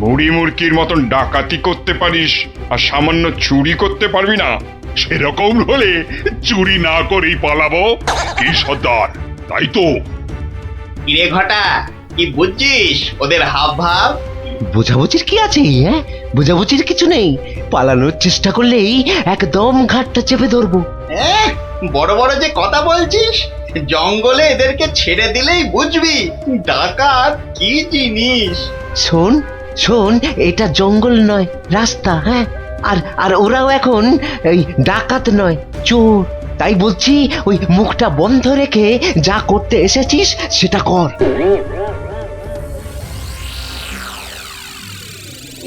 মুড়ি মুরকির মতন ডাকাতি করতে পারিস আর সামান্য চুরি করতে পারবি না? সেরকম হলে চুরি না করেই পালাবো। কি সর্দার, তাই তো? কিরে ঘটা, কি বুঝছিস ওদের হাব ভাব? বোঝাবুঝির কি আছে? হ্যাঁ, বোঝাবুঝির কিছু নেই। পালানোর চেষ্টা করলেই একদম ঘাটটা চেপে ধরবো। বড় বড় যে কথা বলছিস, জঙ্গলে এদেরকে ছেড়ে দিলেই বুঝবি ডাকাত কি জিনিস। শোন শোন, এটা জঙ্গল নয়, রাস্তা। হ্যাঁ, আর আর ওরাও এখন এই ডাকাত নয়, চোর। তাই বলছি, ওই মুখটা বন্ধ রেখে যা করতে এসেছিস সেটা কর।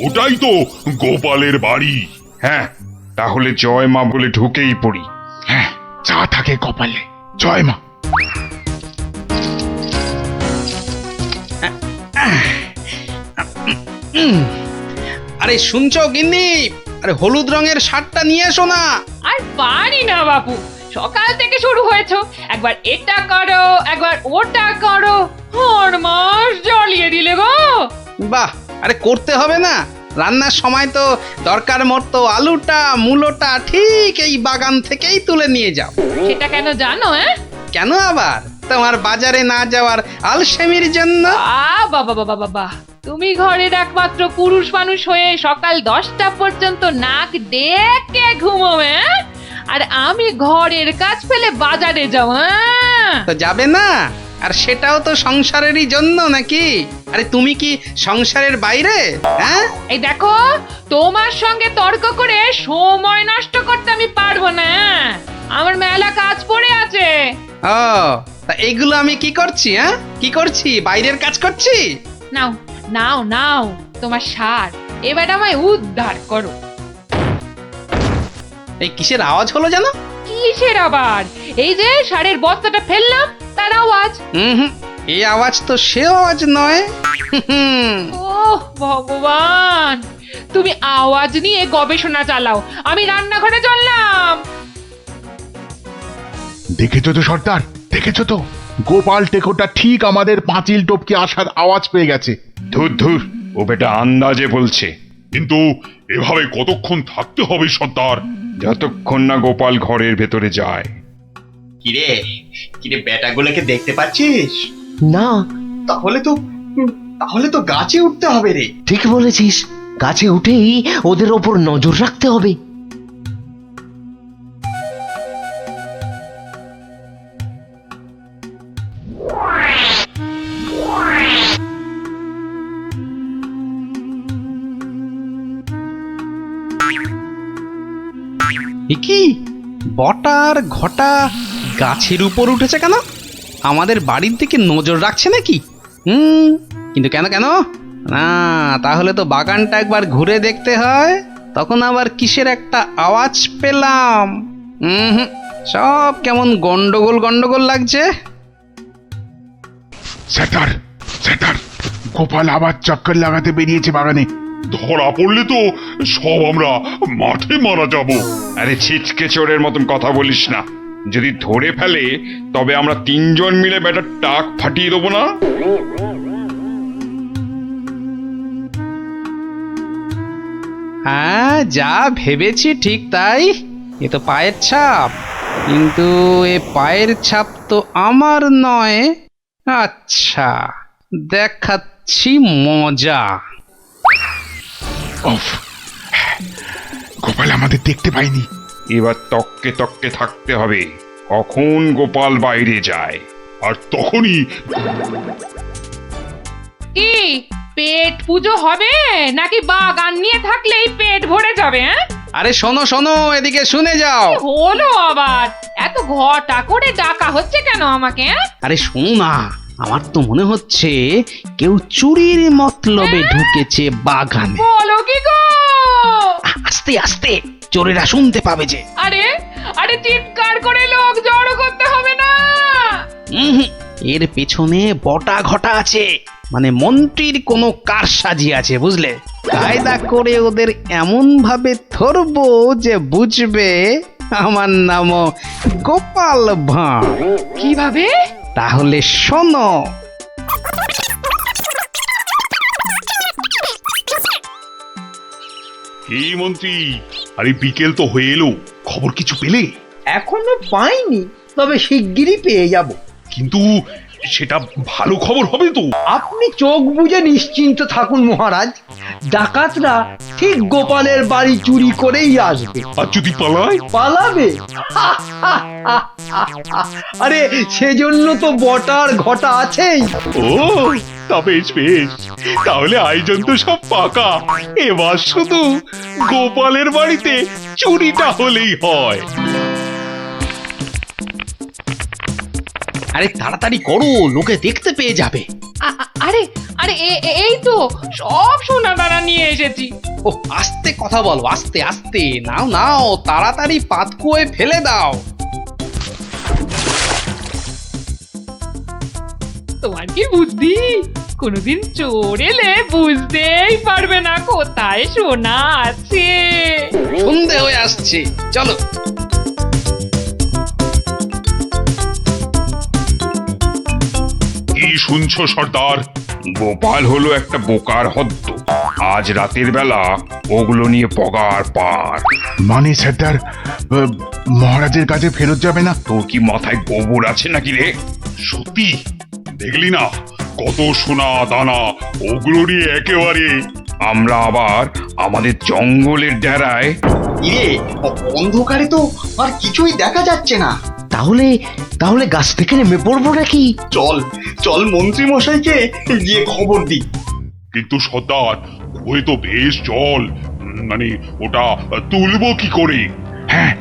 ওটাই তো গোপালের বাড়ি। হ্যাঁ, তাহলে জয় মা বলে ঢুকেই পড়ি। হ্যাঁ, যা থাকে কপালে, জয় মা। আরে শুনছো গিন্নি, আরে হলুদ রঙের শার্টটা নিয়ে এসো না। আর পারি না বাপু, সকাল থেকে শুরু হয়েছো, একবার এটা করো একবার ওটা করো, মাস জ্বালিয়ে দিলে গো। বাহ, আরে করতে হবে না, রান্নার সময় তো দরকার মতো আলুটা মূলোটা ঠিক এই বাগান থেকেই তুলে নিয়ে যাও। সেটা কেন জানো? কেন আবার? তোমার বাজারে না যাওয়ার আলসেমির জন্য। বাবা বাবা বাবা, তুমি ঘরের একমাত্র পুরুষ মানুষ হয়ে সকাল 10টা পর্যন্ত নাক ডেকে ঘুমোবে, আর আমি ঘরের কাজ ফেলে বাজারে যাও। তো যাবে না? আর সেটাও তো সংসারেরই জন্য নাকি? আরে তুমি কি সংসারের বাইরে? হ্যাঁ, এই দেখো, তোমার সঙ্গে তর্ক করে সময় নষ্ট করতে আমি পারবো না। আমার মেলা কাজ পড়ে আছে। ও, তা এইগুলো আমি কি করছি? হ্যাঁ, কি করছি? বাইরের কাজ করছি? নাও নাও নাও তোমার সার, এবার আমায় উদ্ধার করো। এই কিসের আওয়াজ হলো জানো? কিসের আবার? এই যে সারের বস্তাটা ফেললাম তার আওয়াজ। হুম, এই আওয়াজ তো সে আওয়াজ নয়। ওহ ভগবান, তুমি আওয়াজ নিয়ে গবেষণা চালাও, আমি রান্নাঘরে চললাম। দেখেছো তো সর্দার, দেখেছো তো, গোপাল টেকোটা ঠিক আমাদের পাঁচিল টপকে আসার আওয়াজ পেয়ে গেছে। ধুর ধুর, ও বেটা আন্দাজে বলছে। কিন্তু এভাবে কতক্ষণ থাকতে হবে সর্দার? যতক্ষণ না গোপাল ঘরের ভেতরে যায়। কিরে কিরে, বেটাগুলোকে দেখতে পাচ্ছিস? না। তাহলে তো গাছে উঠতে হবে রে। ঠিক বলেছিস, গাছে উঠেই ওদের ওপর নজর রাখতে হবে। কি বটার ঘটা গাছের উপর উঠেছে কেন? আমাদের বাড়ির দিকে নজর রাখছে নাকি? কিন্তু কেন কেন না, তাহলে তো বাগানটা একবার ঘুরে দেখতে হয়। তখন আবার কিসের একটা আওয়াজ পেলাম। সব কেমন গন্ডগোল গন্ডগোল লাগছে। স্যার, গোপাল আবার চক্কর লাগাতে বেরিয়েছে বাগানে। ধরা পড়লে তো সব আমরা মাঠে মারা যাব। আরে ছিচকে চোরের মতন কথা বলিস না। যদি ধরে ফেলে তবে আমরা 3 জন মিলে বেটার টাক ফাটিয়ে দেবো না? হ্যাঁ, যা ভেবেছি ঠিক তাই। এ তো পায়ের ছাপ, কিন্তু এ পায়ের ছাপ তো আমার নয়। আচ্ছা, দেখাচ্ছি মজা। গোপাল আমাদের দেখতে পাইনি। এবার তককে তককে থাকতে হবে কখন গোপাল বাইরে যায়, আর তখনই কি পেট পুজো হবে নাকি বাগান নিয়ে থাকলেই পেট ভরে যাবে? আরে শোনো শোনো, এদিকে শুনে যাও। হলো আবার এত ঘটা করে ডাকা হচ্ছে কেন আমাকে? আরে শোনো না, আমার তো মনে হচ্ছে কেউ চুরির মতলবে ঢুকেছে বাগানে। বলো কি গো? আস্তে আস্তে, চোরেরা শুনতে পাবে যে। আরে আরে চিৎকার করে লোক জড়ো করতে হবে না। এর পেছনে বটা ঘটা আছে, মানে মন্ত্রীর কোনো কারসাজি আছে, বুঝলে? কায়দা করে ওদের এমন ভাবে ধরবো যে বুঝবে আমার নাম গোপাল ভাঁড়। কিভাবে? তাহলে শোনো। এই মন্ত্রী, আরে বিকেল তো হয়ে এলো, খবর কিছু পেলে? এখনো পাইনি, তবে শিগগিরই পেয়ে যাব। কিন্তু সেটা ভালো খবর হবে তো? আপনি চোখ বুজে নিশ্চিন্ত থাকুন মহারাজ, ডাকাতরা ঠিক গোপালের বাড়ি চুরি করেই আসবে। আর যদি পালায়? পালাবে? আরে সেজন্য তো বটার ঘটা আছেই। ও তা বেশ বেশ, তাহলে আয়োজন তো সব পাকা। এবার শুধু গোপালের বাড়িতে চুরিটা হলেই হয়। আরে তাড়াতাড়ি করো, লোকে দেখতে পেয়ে যাবে। আরে আরে এই তো সব সোনা দানা নিয়ে এসেছি। ও আস্তে কথা বলো, আস্তে আস্তে। নাও নাও, তাড়াতাড়ি পাতকুয়োয় ফেলে দাও। তোমার কি বুদ্ধি, কোনোদিন চোর এলে বুঝতেই পারবে না কোথায় সোনা আছে। সন্ধে হয়ে আসছে, চলো। কি শুনছো সর্দার? গোপাল হলো একটা বোকার হদ্দ। আজ রাতের বেলা ওগুলো নিয়ে পগার পার। মানে সর্দার, মহারাজের কাছে ফেরত যাবে না? তোর কি মাথায় গোবর আছে নাকি রে? সত্যি দেখলি না কত সোনা দানা, ওগুলো নিয়ে একেবারে। আমরা আবার আমাদের জঙ্গলের ডেরায়। ইরে, অন্ধকারে তো আর কিছুই দেখা যাচ্ছে না। তাহলে তাহলে গাছ থেকে নেমে পড়বো নাকি? চল চল মন্ত্রী মশাইকে গিয়ে খবর দিই। কিন্তু সর্দার, ওই তো বেশ জল, মানে ওটা তুলবো কি করে? হ্যাঁ,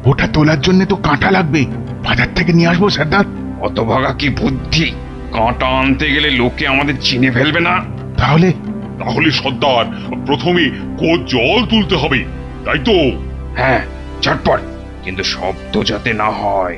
ওটা তোলার জন্য তো কাঁটা লাগবে, বাজার থেকে নিয়ে আসবো সর্দার। অত ভাগা কি বুদ্ধি! কাঁটা আনতে গেলে লোকে আমাদের চিনে ফেলবে না? তাহলে তাহলে সর্দার, প্রথমে জল তুলতে হবে, তাই তো? হ্যাঁ, ঝটপট, কিন্তু শব্দ যাতে না হয়।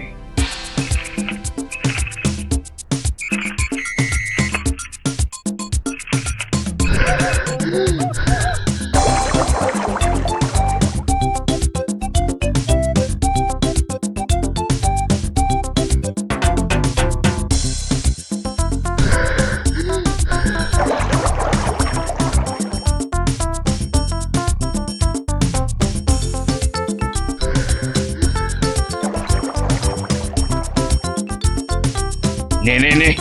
নে নে নে,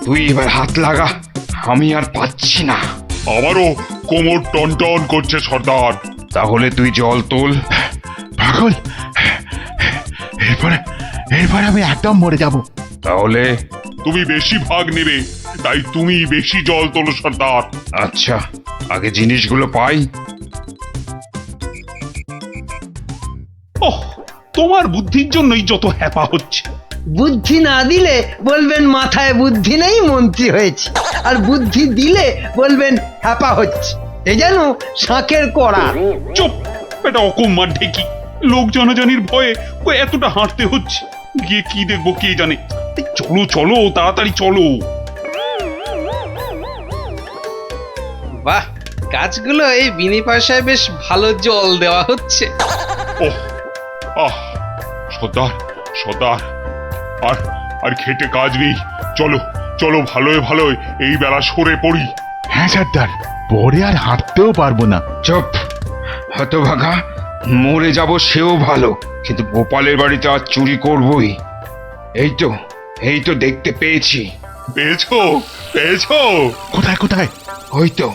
তুই এবার হাত লাগা, আমি আর পাচ্ছি না। আমারও কোমর টন টন করছে সর্দার। তাহলে তুই জল তোল। পাগল, এরপর আমি একদম মরে যাব। তাহলে তুমি বেশি ভাগ নেবে, তাই তুমি বেশি জল তোলো সর্দার। আচ্ছা, আগে জিনিসগুলো পাই। ওহ, তোমার বুদ্ধির জন্যই যত হ্যাপা হচ্ছে। বুদ্ধি না দিলে বলবেন মাথায় বুদ্ধি নেই, মন্ত্রী হয়েছে, আর বুদ্ধি দিলে বলবেন হ্যাপা হচ্ছে। এ যেন শাঁখের কড়া। চুপ, এটা অকম্মার ঢেকি। লোক জনজানির ভয়ে এতটা হাঁটতে হচ্ছে, গিয়ে কি দেখবো কে জানে। চলো চলো, তাড়াতাড়ি চলো। বাহ, গাছগুলো এই বিনি পয়সায় বেশ ভালো জল দেওয়া হচ্ছে। ওহ, আহ, সর্দার সর্দার, আর আর খেটে কাজ নেই। চলো চলো, ভালোই ভালোই এই বেলা সরে পড়ি। হ্যাঁ সর্দার, পরে আর হাঁটতেও পারবো না। চুপ, হতভাগা, মরে যাব সেও ভালো, কিন্তু গোপালের বাড়িতে আজ চুরি করবই। এই তো দেখতে পেয়েছি। পেয়েছো? পেয়েছো? কোথায় কোথায়? ওই তো।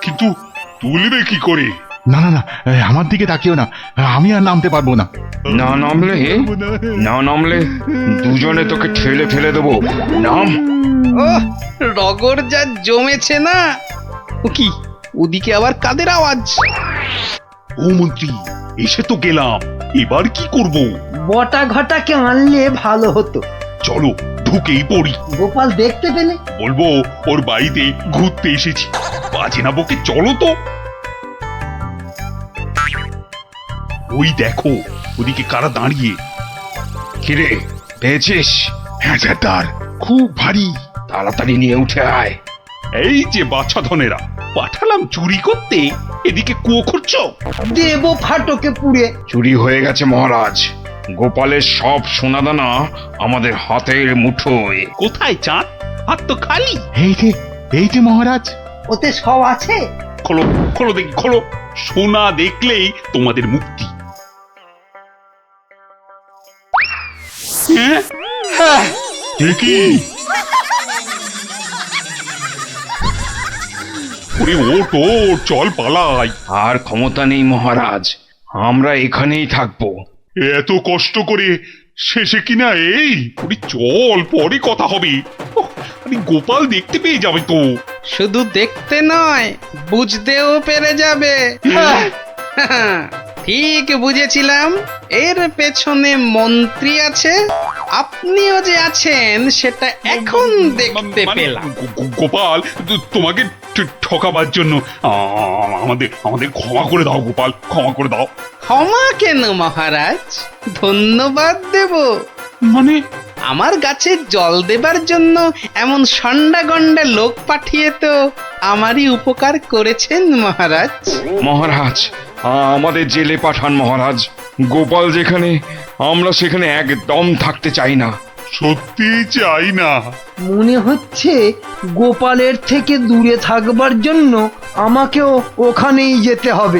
কিন্তু তুলবে কি করে? না না না, আমার দিকে তাকিও না, আমি আর নামতে পারবো না। না নামলে দুজনে তোকে ঠেলে ফেলে দেবো। নাম। ও রগর যা জমেছে না। ও কি, ওদিকে আবার কাদের আওয়াজ? ও মন্ত্রী, এসে তো গেলাম, এবার কি করব? বটা ঘটাকে আনলে ভালো হতো। চলো ঢুকেই পড়ি। গোপাল দেখতে পেলে বলবো ওর বাড়িতে ঘুরতে এসেছি। বাজে না বকে, চলো তো। ওই দেখো, ওদিকে কারা দাঁড়িয়ে। কিরে, পেয়েছিস? হ্যাঁ সর্দার, খুব ভারী। তাড়াতাড়ি নিয়ে উঠে আয়। এই যে বাচ্চাধনেরা, পাঠালাম চুরি করতে, এদিকে কুয়ো খুঁড়ছো। দেব ফাটকে পুড়ে। চুরি হয়ে গেছে মহারাজ, গোপালের সব সোনাদানা আমাদের হাতের মুঠোয়। কোথায় চাঁদ? হাত তো খালি। এই যে মহারাজ, ওতে সব আছে। খোলো খোলো দেখি, খোলো। সোনা দেখলেই তোমাদের মুক্তি। হ্যাঁ, কি ওরে ওঠ ওঠ, চল পালাই। আর ক্ষমতা নেই মহারাজ, আমরা এখানেই থাকবো। এত কষ্ট করে শেষে কিনা এই, ওরে চল, পরে কথা হবে। ওহ, আরে গোপাল দেখতে পেয়ে যাবে তো। শুধু দেখতে নয়, বুঝতেও পেরে যাবে। ঠিক বুঝেছিলাম, এর পেছনে মন্ত্রী আছে, আপনিও যে আছেন সেটা এখন দেখতে পেলাম। গোপাল, তোমাকে ঠকাবার জন্য আমাদের ক্ষমা করে দাও গোপাল, ক্ষমা করে দাও। ক্ষমা কেন মহারাজ, ধন্যবাদ দেব। মানে আমার গাছে জল দেবার জন্য এমন সন্ডা গন্ডা লোক পাঠিয়ে তো আমারই উপকার করেছেন মহারাজ। মহারাজ, আমাদের জেলে পাঠান মহারাজ। গোপাল যেখানে, আমরা সেখানে একদম থাকতে চাই না। সত্যি চাই না। মনে হচ্ছে গোপালের থেকে দূরে থাকবার জন্য আমাকেও ওখানেই যেতে হবে।